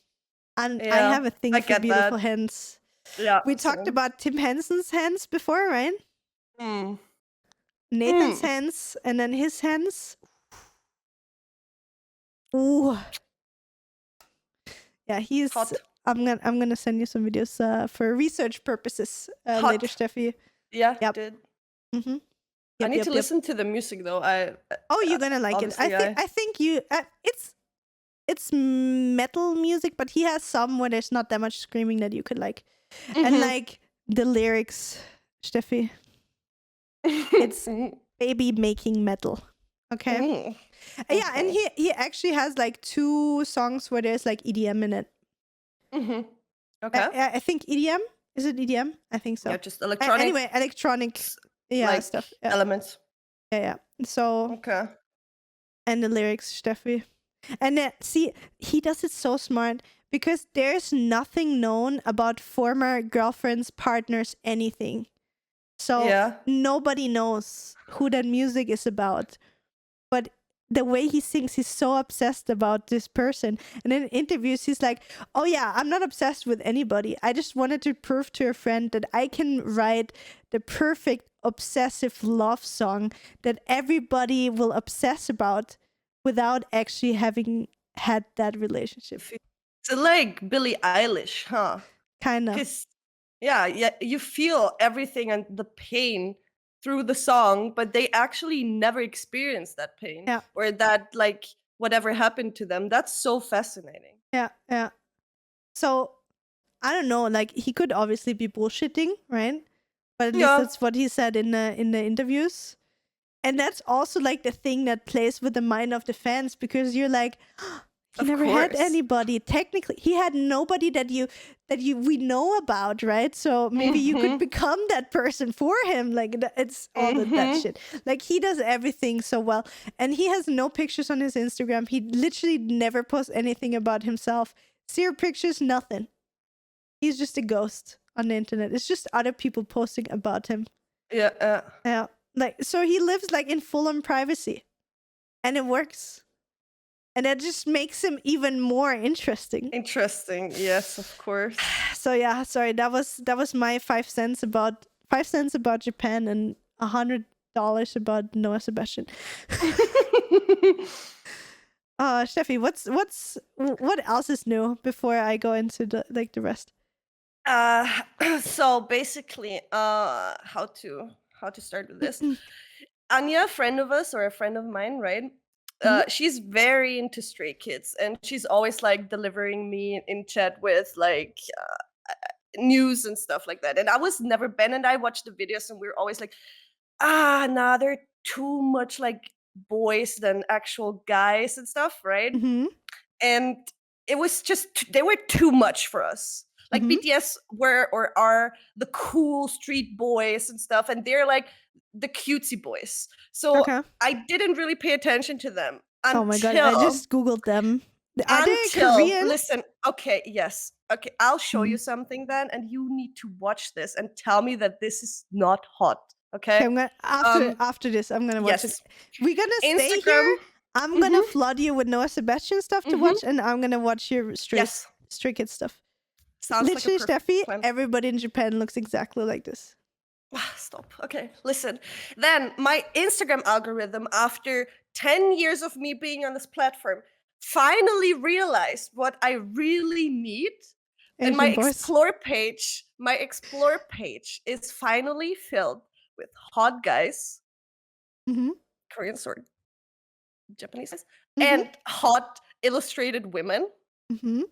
And I Yeah, have a thing I for get beautiful that. hands. Yeah. We talked same. about Tim Henson's hands before, right? Mm. Nathan's hands and then his hands. Ooh. Yeah, he's Hot. I'm gonna send you some videos for research purposes Hot. later, Steffi. Yeah, Yep. did. Mm-hmm. I need to listen to the music though. Oh, you're gonna like it. I think you. It's metal music, but he has some where there's not that much screaming that you could like, and like the lyrics, Steffi. It's baby making metal. Okay. Yeah, and he actually has like 2 songs where there's like EDM in it. Okay. I think EDM. Is it EDM? I think so. Yeah, just electronic. Anyway, electronic. Yeah, like stuff. Yeah. elements. Yeah. So Okay. and the lyrics, Steffi. And see, he does it so smart because there's nothing known about former girlfriends, partners, anything. So Yeah. nobody knows who that music is about. But the way he sings, he's so obsessed about this person. And in interviews, he's like, oh yeah, I'm not obsessed with anybody. I just wanted to prove to a friend that I can write the perfect obsessive love song that everybody will obsess about without actually having had that relationship. So like Billie Eilish, huh? Kind of. Because yeah, you feel everything and the pain through the song, but they actually never experience that pain. Yeah. Or that like whatever happened to them. That's so fascinating. Yeah. So I don't know, like he could obviously be bullshitting, right? But at least that's what he said in the interviews. And that's also like the thing that plays with the mind of the fans because you're like, he never had anybody. Technically, he had nobody that we know about, right? So maybe you could become that person for him. Like it's all that shit. Like he does everything so well, and he has no pictures on his Instagram. He literally never posts anything about himself. 0 pictures, nothing. He's just a ghost on the internet. It's just other people posting about him. Yeah. Yeah. Like so he lives like in full on privacy. And it works. And that just makes him even more interesting. Interesting. Yes, of course. So yeah, sorry, that was my 5 cents about Japan and $100 about Noah Sebastian. Steffi, what else is new before I go into the rest? So basically, how to start with this? Anya, a friend of us or a friend of mine, right? She's very into Stray Kids, and she's always like delivering me in chat with like news and stuff like that. And I was never Ben and I watched the videos, and we were always like, nah, they're too much like boys than actual guys and stuff, right? And it was just they were too much for us. Like BTS were or are the cool street boys and stuff, and they're like the cutesy boys. So I didn't really pay attention to them until. Oh my god! I just googled them. Are they Korean? Listen, okay, yes, okay. I'll show you something then, and you need to watch this and tell me that this is not hot. Okay. I'm gonna after this. I'm gonna watch it. We're gonna stay here. I'm gonna flood you with Noah Sebastian stuff to watch, and I'm gonna watch your Stray Kids stuff. Sounds literally, like a Steffi, plan. everybody in Japan looks exactly like this. Stop. Okay, listen. Then my Instagram algorithm, after 10 years of me being on this platform, finally realized what I really need. And my explore page is finally filled with hot guys. Korean sword. Japanese guys, Mhm. and hot illustrated women, Mhm.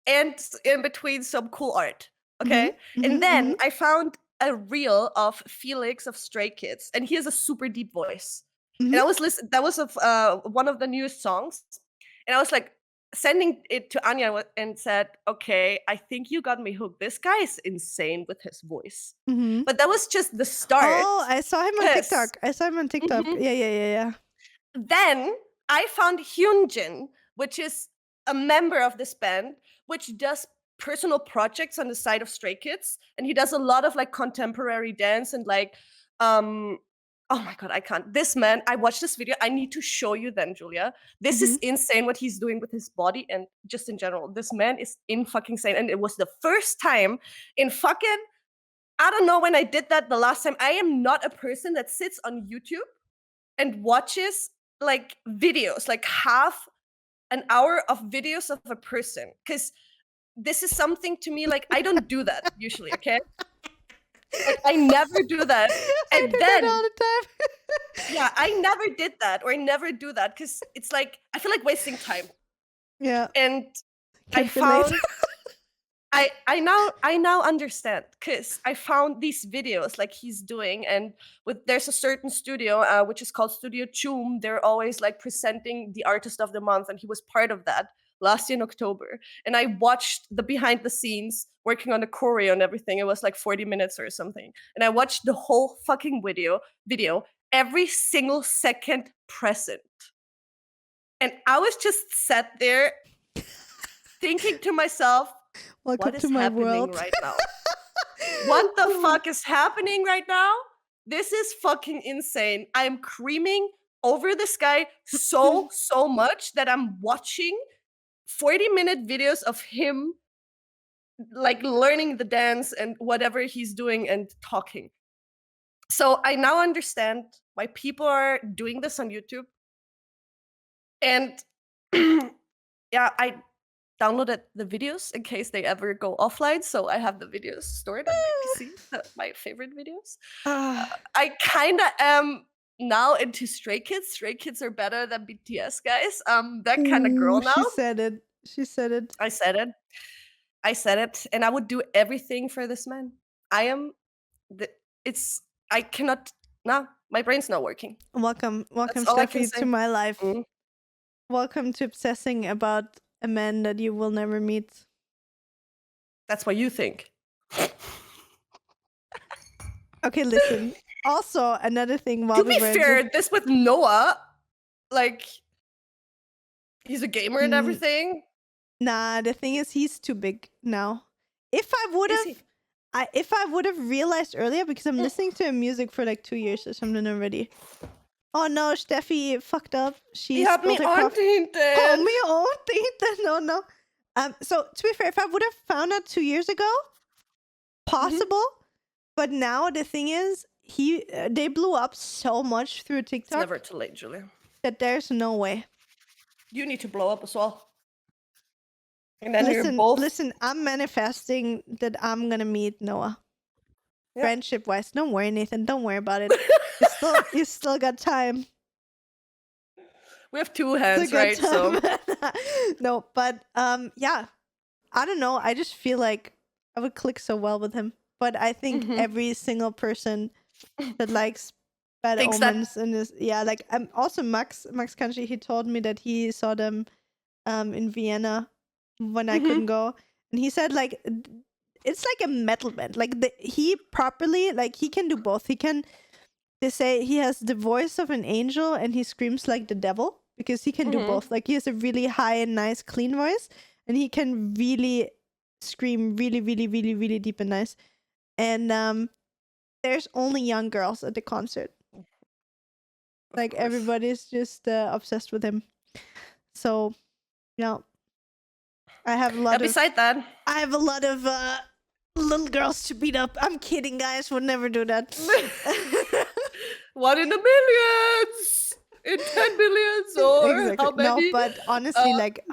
and in between some cool art. Mhm. Okay. And Mhm. then Mhm. I found a reel of Felix of Stray Kids, and he has a super deep voice. And Mhm. I was listening, that was of one of the newest songs. And I was like sending it to Anya and said, okay, I think you got me hooked. This guy is insane with his voice. Mhm. But that was just the start. Oh, I saw him on Because TikTok. I saw him on TikTok. Mhm. Yeah, yeah, yeah, yeah. Then I found Hyunjin, which is a member of this band, which does personal projects on the side of Stray Kids, and he does a lot of like contemporary dance and like oh my god, I can't. This man, I watched this video. I need to show you then, Julia. This is Mhm. insane what he's doing with his body and just in general. This man is in fucking insane. And it was the first time in fucking I don't know when I did that the last time. I am not a person that sits on YouTube and watches like videos, like half an hour of videos of a person. Because this is something to me, like, I don't do that usually, okay? Like, I never do that. I And do that then, all the time. yeah, I never did that or I never do that because it's like, I feel like wasting time. Yeah, And I can't relate. found I now understand because I found these videos like he's doing, and there's a certain studio which is called Studio Choom. They're always like presenting the artist of the month, and he was part of that last year in October. And I watched the behind the scenes working on the choreo and everything. It was like 40 minutes or something, and I watched the whole fucking video every single second present, and I was just sat there thinking to myself, Welcome what is to my happening world. right now? What the fuck is happening right now? This is fucking insane. I am creaming over this guy so much that I'm watching 40-minute videos of him like learning the dance and whatever he's doing and talking. So I now understand why people are doing this on YouTube. And yeah, I downloaded the videos in case they ever go offline. So I have the videos stored on my PC, my favorite videos. Ah, I kind of am now into Stray Kids. Stray Kids are better than BTS, guys. That kind of girl ooh, now. she said it. She said it. I said it. I said it. And I would do everything for this man. I am, it's, I cannot, no, my brain's not working. Welcome, That's welcome, all I can Steffi, say. to my life. Mm, Welcome to obsessing about a man that you will never meet. that's what you think. Okay, listen. Also, another thing while To we be were fair, this with Noah, like, he's a gamer and Mm, everything. nah, the thing is, he's too big now. If I would Is he? have, if I would have realized earlier, because I'm listening to music for like 2 years or something already. Oh no, Steffi fucked up. She He hat spilled me her coffee. antinten. Oh, me own no, no. So to be fair, if I would have found out 2 years ago, possible. But now the thing is, they blew up so much through It's TikTok never too late, Julia. that there's no way. You need to blow up as well. And then you're Listen, both. listen. I'm manifesting that I'm gonna meet Noah. Yeah. Friendship wise, don't worry, Nathan. Don't worry about it. You still got time. We have two hands, Still got right? So time. No, but yeah. I don't know. I just feel like I would click so well with him. But I think Mhm. every single person that likes bad Thinks that- omens and is like also Max Kanji, he told me that he saw them in Vienna when I couldn't go, and he said like it's like a metal band. Like he properly, like he can do both. They say he has the voice of an angel and he screams like the devil because he can do both. Like he has a really high and nice clean voice, and he can really scream really really really really deep and nice. And there's only young girls at the concert. Like everybody's just obsessed with him. So yeah, I have a lot beside that, I have a lot of little girls to beat up. I'm kidding, guys. Would never do that. 1 in a millions, in 10 billions, or how many? No, but honestly, like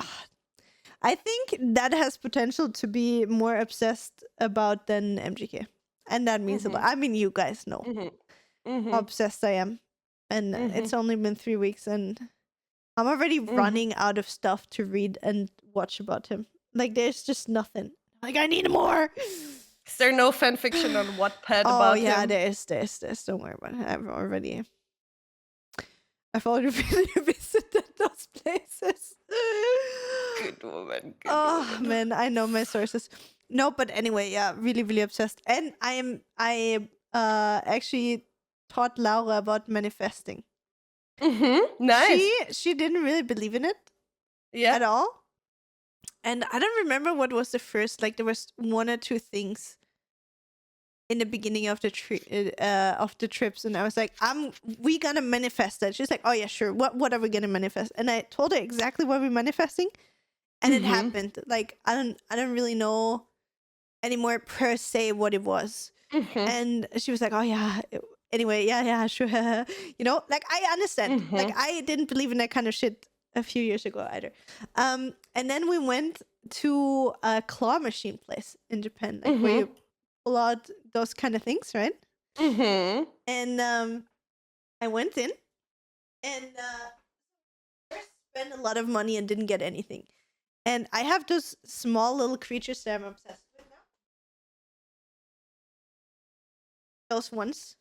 I think that has potential to be more obsessed about than MGK, and that means a lot. I mean, you guys know how obsessed I am, and it's only been 3 weeks, and I'm already running out of stuff to read and watch about him. Like, there's just nothing. Like, I need more. Is there no fan fiction on Wattpad about yeah, him? there's. Don't worry about it. I've already really visited those places. Good woman. Good Oh woman. man, I know my sources. No, but anyway, yeah, really, really obsessed. And I actually taught Laura about manifesting. Nice. She didn't really believe in it Yeah. at all. And I don't remember what was the first, like there was one or two things in the beginning of the trips, and I was like, we gonna manifest that. She's like, oh yeah, sure. What are we gonna manifest? And I told her exactly what we're manifesting, and it happened. Like I don't really know anymore per se what it was. And she was like, oh yeah. Anyway, yeah, sure. You know, like I understand. Like I didn't believe in that kind of shit a few years ago either. And then we went to a claw machine place in Japan, like where you pull out those kind of things, right? And I went in and first spent a lot of money and didn't get anything. And I have those small little creatures that I'm obsessed with now. Those ones.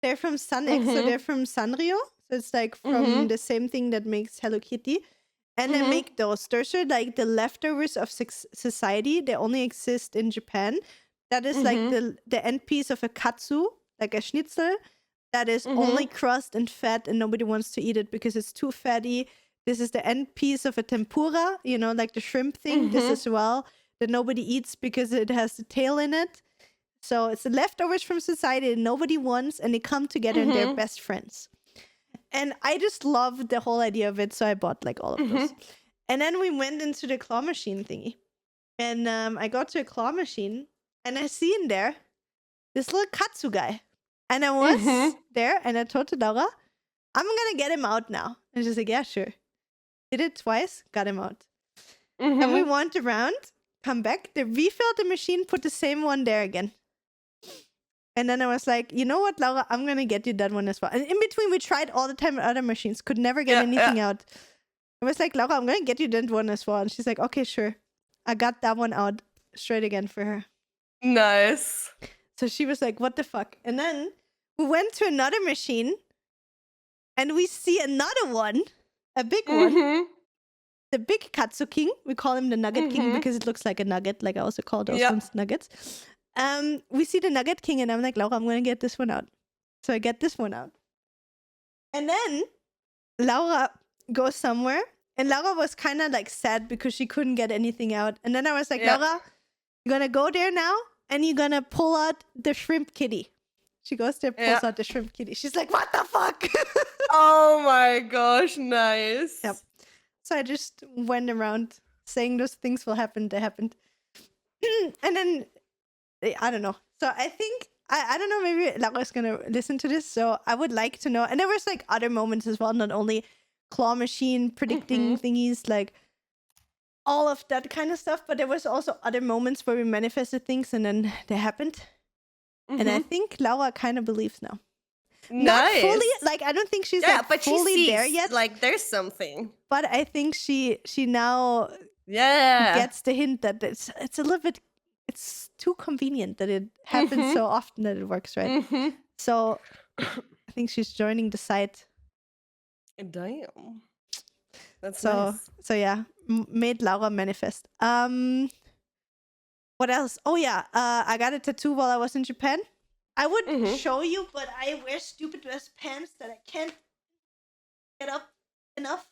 They're from Sun-X, so they're from Sanrio. So it's like from the same thing that makes Hello Kitty. And they make those. Those are like the leftovers of society. They only exist in Japan. That is like the end piece of a katsu, like a schnitzel, that is only crust and fat and nobody wants to eat it because it's too fatty. This is the end piece of a tempura, you know, like the shrimp thing. This as well, that nobody eats because it has the tail in it. So it's the leftovers from society that nobody wants, and they come together and they're best friends. And I just love the whole idea of it, so I bought like all of those. And then we went into the claw machine thingy. And I got to a claw machine, and I see in there this little katsu guy. And I was there, and I told to Laura, I'm gonna get him out now. And she's like, yeah, sure. Did it twice, got him out. And we went around, come back, they refilled the machine, put the same one there again. And then I was like, you know what, Laura, I'm gonna get you that one as well. And in between, we tried all the time at other machines, could never get anything out. I was like, Laura, I'm gonna get you that one as well. And she's like, okay, sure. I got that one out straight again for her. Nice. So she was like, what the fuck? And then we went to another machine and we see another one, a big one. The big Katsu King. We call him the Nugget King because it looks like a nugget. Like I also call those ones nuggets. We see the Nugget King and I'm like, Laura, I'm going to get this one out. So I get this one out. And then Laura goes somewhere. And Laura was kind of like sad because she couldn't get anything out. And then I was like, Laura, you're going to go there now and you're going to pull out the shrimp kitty. She goes there, pulls out the shrimp kitty. She's like, what the fuck? Oh my gosh, nice. Yep. So I just went around saying those things will happen. They happened. And then, I don't know. So I think, I don't know, maybe Laura's going to listen to this. So I would like to know. And there was like other moments as well, not only claw machine predicting thingies, like all of that kind of stuff. But there was also other moments where we manifested things and then they happened. And I think Laura kind of believes now. Nice. Not fully, like I don't think she's like fully she sees, there yet. Like there's something. But I think she now gets the hint that it's a little bit, it's too convenient that it happens so often that it works, right? So I think she's joining the site. Damn. That's so nice. So yeah, made Laura manifest. What else? Oh yeah, I got a tattoo while I was in Japan. I would show you, but I wear stupid dress pants that I can't get up enough.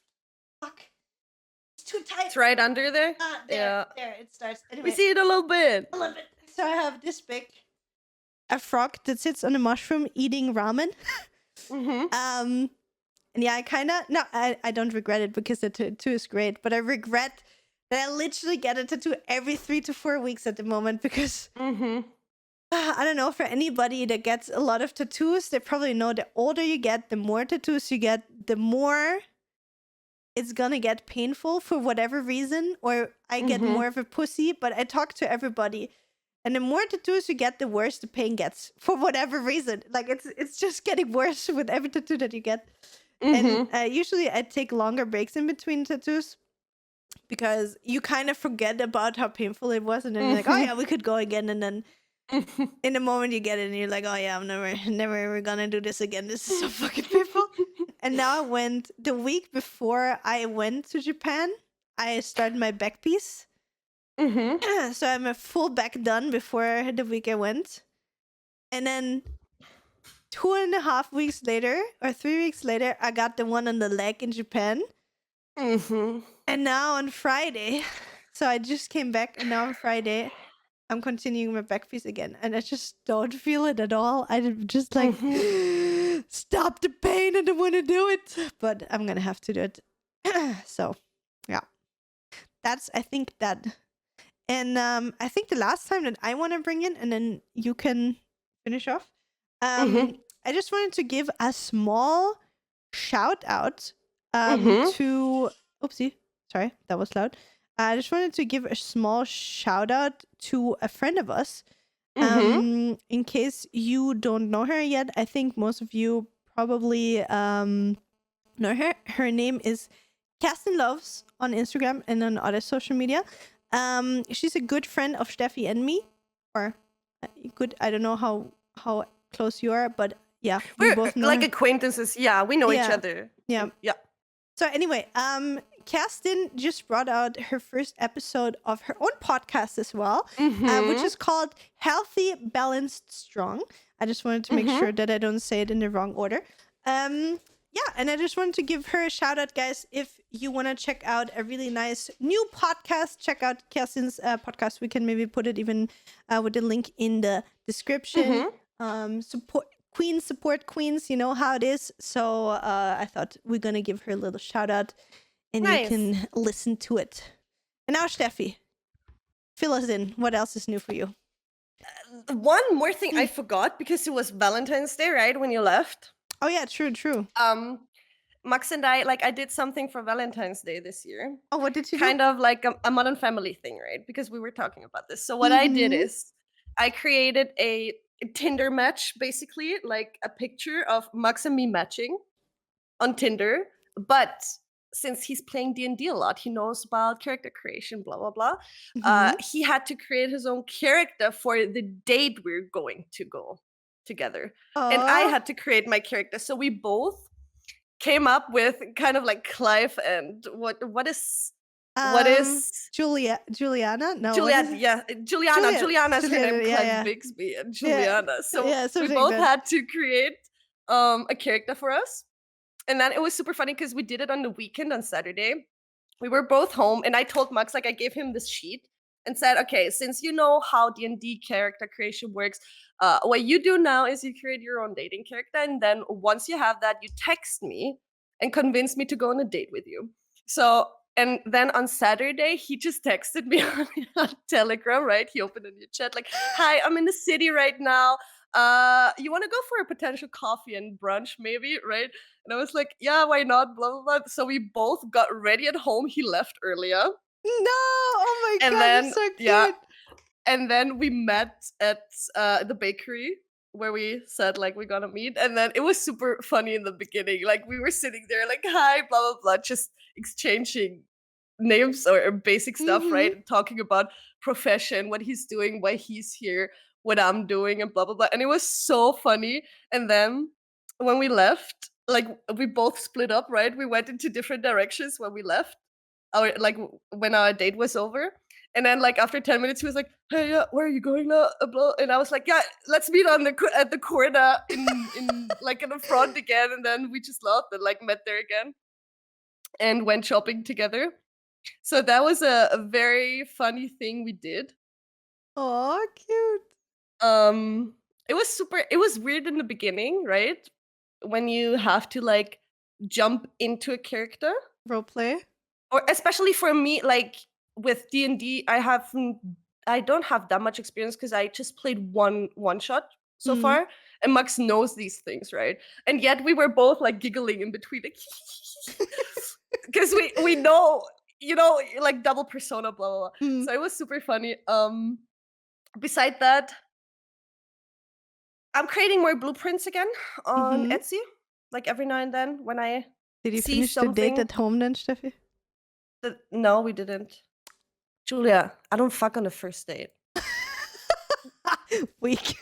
Fuck. It's too tight. It's right under there? There it starts. Anyway, we see it a little bit. A little bit. So I have this big, a frog that sits on a mushroom eating ramen. And yeah, I kind of, no, I don't regret it because the tattoo is great, but I regret that I literally get a tattoo every 3 to 4 weeks at the moment because I don't know, for anybody that gets a lot of tattoos, they probably know the older you get, the more tattoos you get, the more it's gonna get painful for whatever reason, or I get more of a pussy, but I talk to everybody. And the more tattoos you get, the worse the pain gets for whatever reason. Like it's just getting worse with every tattoo that you get. And Mm-hmm. usually I take longer breaks in between tattoos because you kind of forget about how painful it was, and then you're like, oh Mm-hmm. yeah, we could go again, and then in the moment you get it and you're like, oh yeah, I'm never ever gonna do this again. This is so fucking painful. And now I went the week before I went to Japan, I started my back piece. Mm-hmm. So I'm a full back done before the week I went. And then 2.5 weeks later or 3 weeks later, I got the one on the leg in Japan. Mm-hmm. And now on Friday, so I just came back, and now on Friday, I'm continuing my back piece again, and I just don't feel it at all. I'm just like, Mm-hmm. stop the pain. I don't want to do it, but I'm gonna have to do it. So, yeah, that's I think that, and I think the last time that I want to bring in, and then you can finish off. Mm-hmm. I just wanted to give a small shout out Mm-hmm. to. Oopsie, sorry, that was loud. I just wanted to give a small shout out to a friend of us. Mm-hmm. In case you don't know her yet, I think most of you probably know her. Her name is Kerstin Loves on Instagram and on other social media. She's a good friend of Steffi and me, or good. I don't know how close you are, but yeah, we We're both know like her. acquaintances. Yeah, we know each Yeah, other. yeah. Yeah. So anyway, Kerstin just brought out her first episode of her own podcast as well, which Mm-hmm. is called Healthy, Balanced, Strong. I just wanted to make Mm-hmm. sure that I don't say it in the wrong order. Yeah, and I just wanted to give her a shout out, guys. If you want to check out a really nice new podcast, check out Kerstin's podcast. We can maybe put it even with the link in the description. Support queens, you know how it is. So I thought we're gonna give her a little shout out, and you Nice. can listen to it. And now, Steffi, fill us in. What else is new for you? One more thing I forgot because it was Valentine's Day, right? When you left. Oh yeah, true. Max and I did something for Valentine's Day this year. Oh, what did you do? Kind of like a Modern Family thing, right? Because we were talking about this. So what I did Mhm. is I created a Tinder match, basically, like a picture of Max and me matching on Tinder. But since he's playing D&D a lot, he knows about character creation, blah, blah, blah. Mhm. He had to create his own character for the date we're going to go together. And I Oh, had to create my character. So we both came up with kind of like Clive and what is Juliana? No, what is Juliet, it? yeah, Juliana. Juliana's her name, Juliana, Clive yeah. Bixby and Yeah. Juliana. So Yeah, we something both like that. had to create a character for us. And then it was super funny because we did it on the weekend on Saturday. We were both home, and I told Max, like, I gave him this sheet and said, okay, since you know how D&D character creation works, what you do now is you create your own dating character, and then once you have that, you text me and convince me to go on a date with you. So, and then on Saturday, he just texted me on Telegram, right? He opened a new chat, like, hi, I'm in the city right now. You want to go for a potential coffee and brunch, maybe, right? And I was like, yeah, why not? Blah, blah, blah. So we both got ready at home. He left earlier. No! Oh my And god, then, it's so yeah. cute. And then we met at the bakery where we said, like, we're gonna meet. And then it was super funny in the beginning. Like, we were sitting there, like, hi, blah, blah, blah, just exchanging names or basic stuff, Mhm. right? Talking about profession, what he's doing, why he's here, what I'm doing, and blah, blah, blah. And it was so funny. And then when we left, like, we both split up, right? We went into different directions when we left, when our date was over. And then, like, after 10 minutes, he was like, hey, where are you going now? And I was like, yeah, let's meet at the corner in like in the front again. And then we just laughed and like met there again and went shopping together. So that was a very funny thing we did. Oh, cute. It was weird in the beginning, right? When you have to like jump into a character. Roleplay. Or especially for me, like with D&D, I don't have that much experience because I just played one shot so Mm. far. And Max knows these things, right? And yet we were both like giggling in between, like because we know, you know, like double persona, blah blah blah. Mm. So it was super funny. Beside that, I'm creating more blueprints again on Mhm. Etsy. like every now and then when I Did you see finish the date something at home then, Steffi? that no, we didn't. Julia, I don't fuck on the first date. Weak.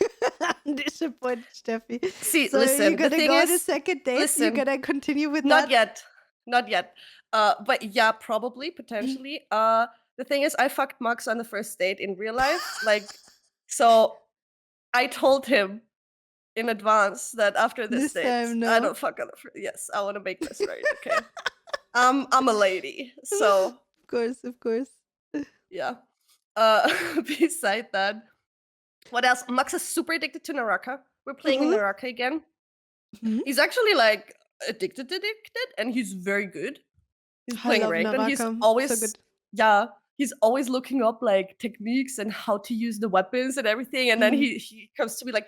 I'm disappointed, Steffi. See, So you're listen, the gonna thing go on a is, second date? You're listen, gonna continue with not that? yet. Not yet. But yeah, probably, potentially. The thing is, I fucked Max on the first date in real life. Like, so I told him in advance that after this This date, time, I no. don't fuck on the first. Yes, I want to make this right. Okay. I'm a lady, so Of course, of course. yeah. Beside that, what else? Max is super addicted to Naraka. We're playing Mhm. Naraka again. Mhm. He's actually like addicted, and he's very good. He's I playing love ranked, and he's Naraka. So always good. yeah, he's always looking up like techniques and how to use the weapons and everything. And then Mhm. he comes to me like,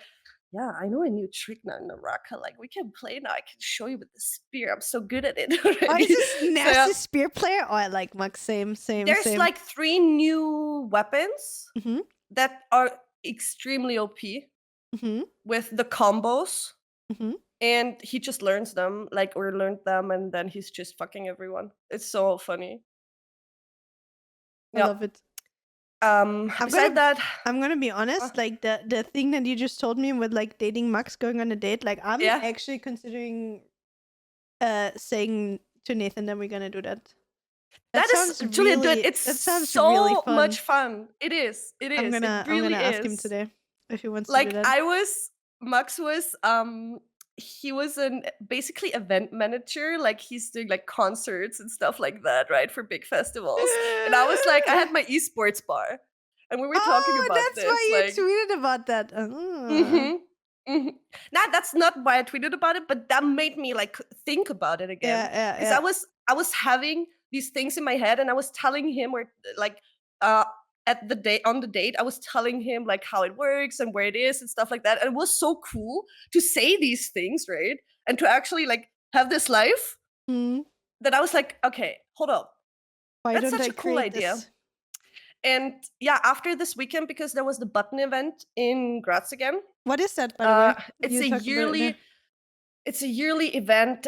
yeah, I know a new trick now in Naraka. Like we can play now. I can show you with the spear. I'm so good at it Oh, already. he's this So yeah, nasty spear player? Oh, I like Max. Same. there's like 3 new weapons Mhm. that are extremely OP Mhm. with the combos. Mhm. And he just learns them, like, or learned them, and then he's just fucking everyone. It's so funny. I Yeah. love it. I'm Beside gonna that, I'm gonna be uh, honest, like the thing that you just told me with like dating Max, going on a date, like I'm yeah, actually considering saying to Nathan that we're gonna do that. That that is sounds Julia, dude. really It's that sounds really so fun. much fun. It is. It I'm is. It gonna really ask him is. today if he wants to do Like that. Max was he was an basically event manager. Like he's doing like concerts and stuff like that, right, for big festivals. And I was like, I had my esports bar, and we were talking Oh, about that's this, why like. you tweeted about that. Oh. Mhm. Mhm. Now that's not why I tweeted about it, but that made me like think about it again. Yeah, yeah, Because yeah. I was having these things in my head, and I was telling him where like uh at the date on the date, I was telling him like how it works and where it is and stuff like that. And it was so cool to say these things, right? And to actually like have this life Hmm. that I was like, okay, hold up. Why That's don't such I a cool create idea. this? And yeah, after this weekend, because there was the button event in Graz again, What is that, by the way? it's You talked about it there. a yearly event,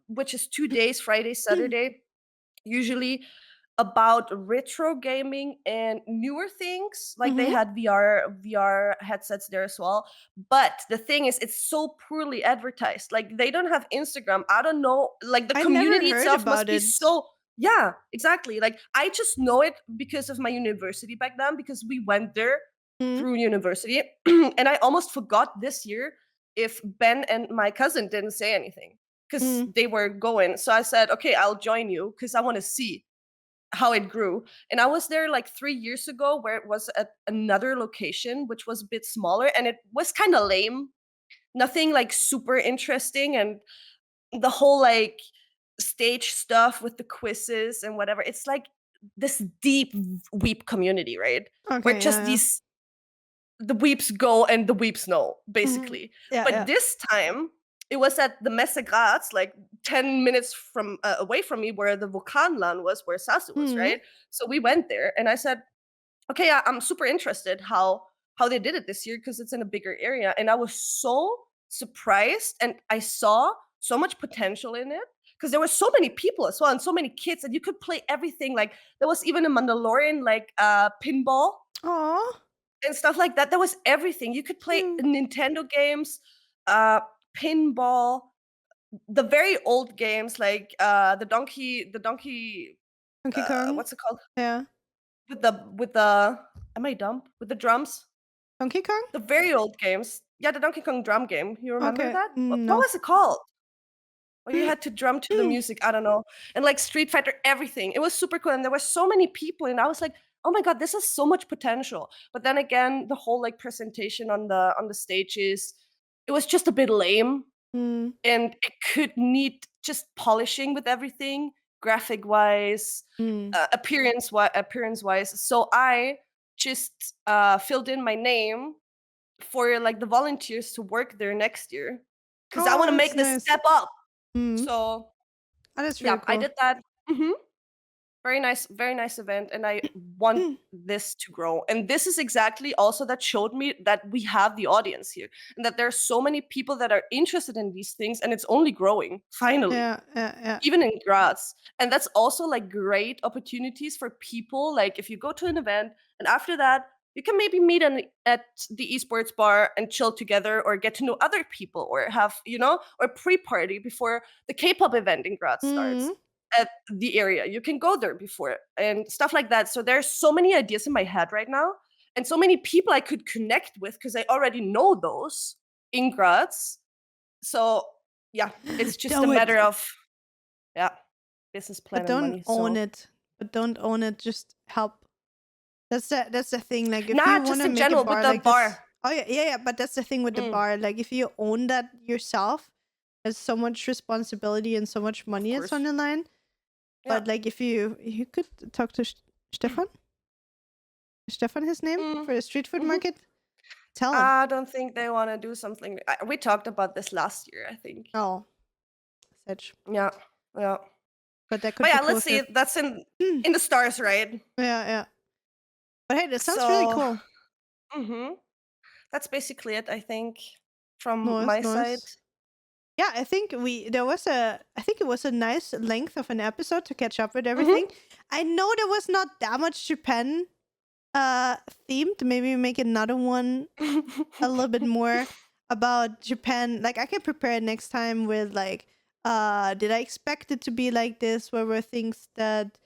which is 2 days, Friday, Saturday, usually about retro gaming and newer things. Like they Mhm. had VR headsets there as well. But the thing is, it's so poorly advertised. Like they don't have Instagram. I don't know. Like the I never community heard itself must about be it. so. Yeah, exactly. Like I just know it because of my university back then, because we went there Mm. through university. And I almost forgot this year if Ben and my cousin didn't say anything because Mm. they were going. So I said, okay, I'll join you because I want to see how it grew. And I was there like 3 years ago where it was at another location, which was a bit smaller, and it was kind of lame. Nothing like super interesting. And the whole like stage stuff with the quizzes and whatever, it's like this deep weep community, right? Where Okay, just yeah, these the weeps go and the weeps know, yeah. Mhm. basically. Yeah, But yeah. this time, it was at the Messe Graz, like 10 minutes from away from me, where the Vulkanland was, where Sasu was, Mhm. right? So we went there, and I said, okay, I'm super interested how they did it this year because it's in a bigger area. And I was so surprised, and I saw so much potential in it because there were so many people as well and so many kids, and you could play everything. Like there was even a Mandalorian like pinball Aw. and stuff like that. There was everything. You could play Mm. Nintendo games, uh, pinball, the very old games like the donkey. Donkey Kong. What's it called? Yeah. With the am I dumb? With the drums? Donkey Kong? The very old games. Yeah, the Donkey Kong drum game. You remember Okay. that? What No. was it called? Or you Mm. had to drum to the music. I don't know. And like Street Fighter, everything. It was super cool. And there were so many people. And I was like, oh my God, this has so much potential. But then again, the whole like presentation on the stages, it was just a bit lame. Mm. And it could need just polishing with everything, graphic wise, Mm. appearance wise. So I just filled in my name for like the volunteers to work there next year because I Oh, want to that's make this nice. step up. Mm. So Oh, that's yeah, really I cool. did that. Mhm. very nice event, and I want this to grow. And this is exactly also that showed me that we have the audience here, and that there are so many people that are interested in these things, and it's only growing finally, Yeah, yeah, even in Graz. And that's also like great opportunities for people. Like if you go to an event, and after that you can maybe meet at the esports bar and chill together, or get to know other people, or have or pre-party before the K-pop event in Graz starts Mm. at the area. You can go there before and stuff like that. So there's so many ideas in my head right now, and so many people I could connect with because I already know those in Graz. So yeah, it's just a Do matter it, of yeah, business but plan and don't money. own So it. But don't own it. Just help. That's the thing. Like if you nah, want just to in make a general with bar the like this. bar. Oh yeah, yeah, yeah. But that's the thing with the Mm, bar. Like if you own that yourself, there's so much responsibility and so much of money that's on course. the line. Yeah. But like if you could talk to Stefan. Is Stefan his name Mm, for the street food mhm. market? Tell him. I don't think they want to do something. We talked about this last year, I think. Oh, such. Yeah, yeah. But that But could be yeah, let's cool see. too. That's Yeah, in the stars, right? yeah. But hey, that sounds really So, cool. that's basically it, I think, from Nice, my side. nice. Yeah, I think I think it was a nice length of an episode to catch up with everything. Hmm. I know there was not that much Japan themed. Maybe make another one a little bit more about Japan. Like I can prepare next time with like, did I expect it to be like this? What were things that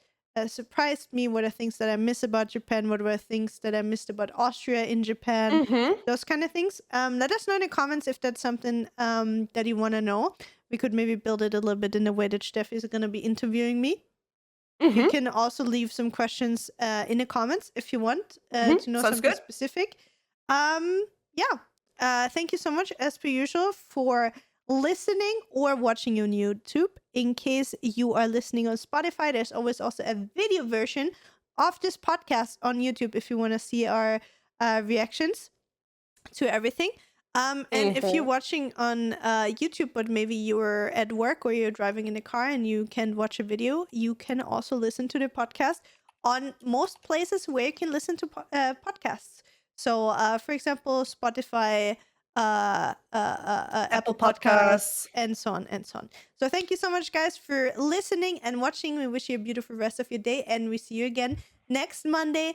surprised me? What are things that I miss about Japan? What were things that I missed about Austria in Japan? Hmm. Those kind of things. Let us know in the comments if that's something that you want to know. We could maybe build it a little bit in the way that Steph is going to be interviewing me. You Hmm. can also leave some questions in the comments if you want to know Sounds something good. specific. Yeah. Thank you so much, as per usual, for listening or watching on YouTube. In case you are listening on Spotify, there's always also a video version of this podcast on YouTube if you want to see our reactions to everything. And if you're Hmm. watching on YouTube, but maybe you're at work or you're driving in a car and you can't watch a video, you can also listen to the podcast on most places where you can listen to podcasts. So, for example, Spotify, Apple Apple Podcasts, Podcasts. and so on and so on. So, thank you so much, guys, for listening and watching. We wish you a beautiful rest of your day, and we see you again next Monday.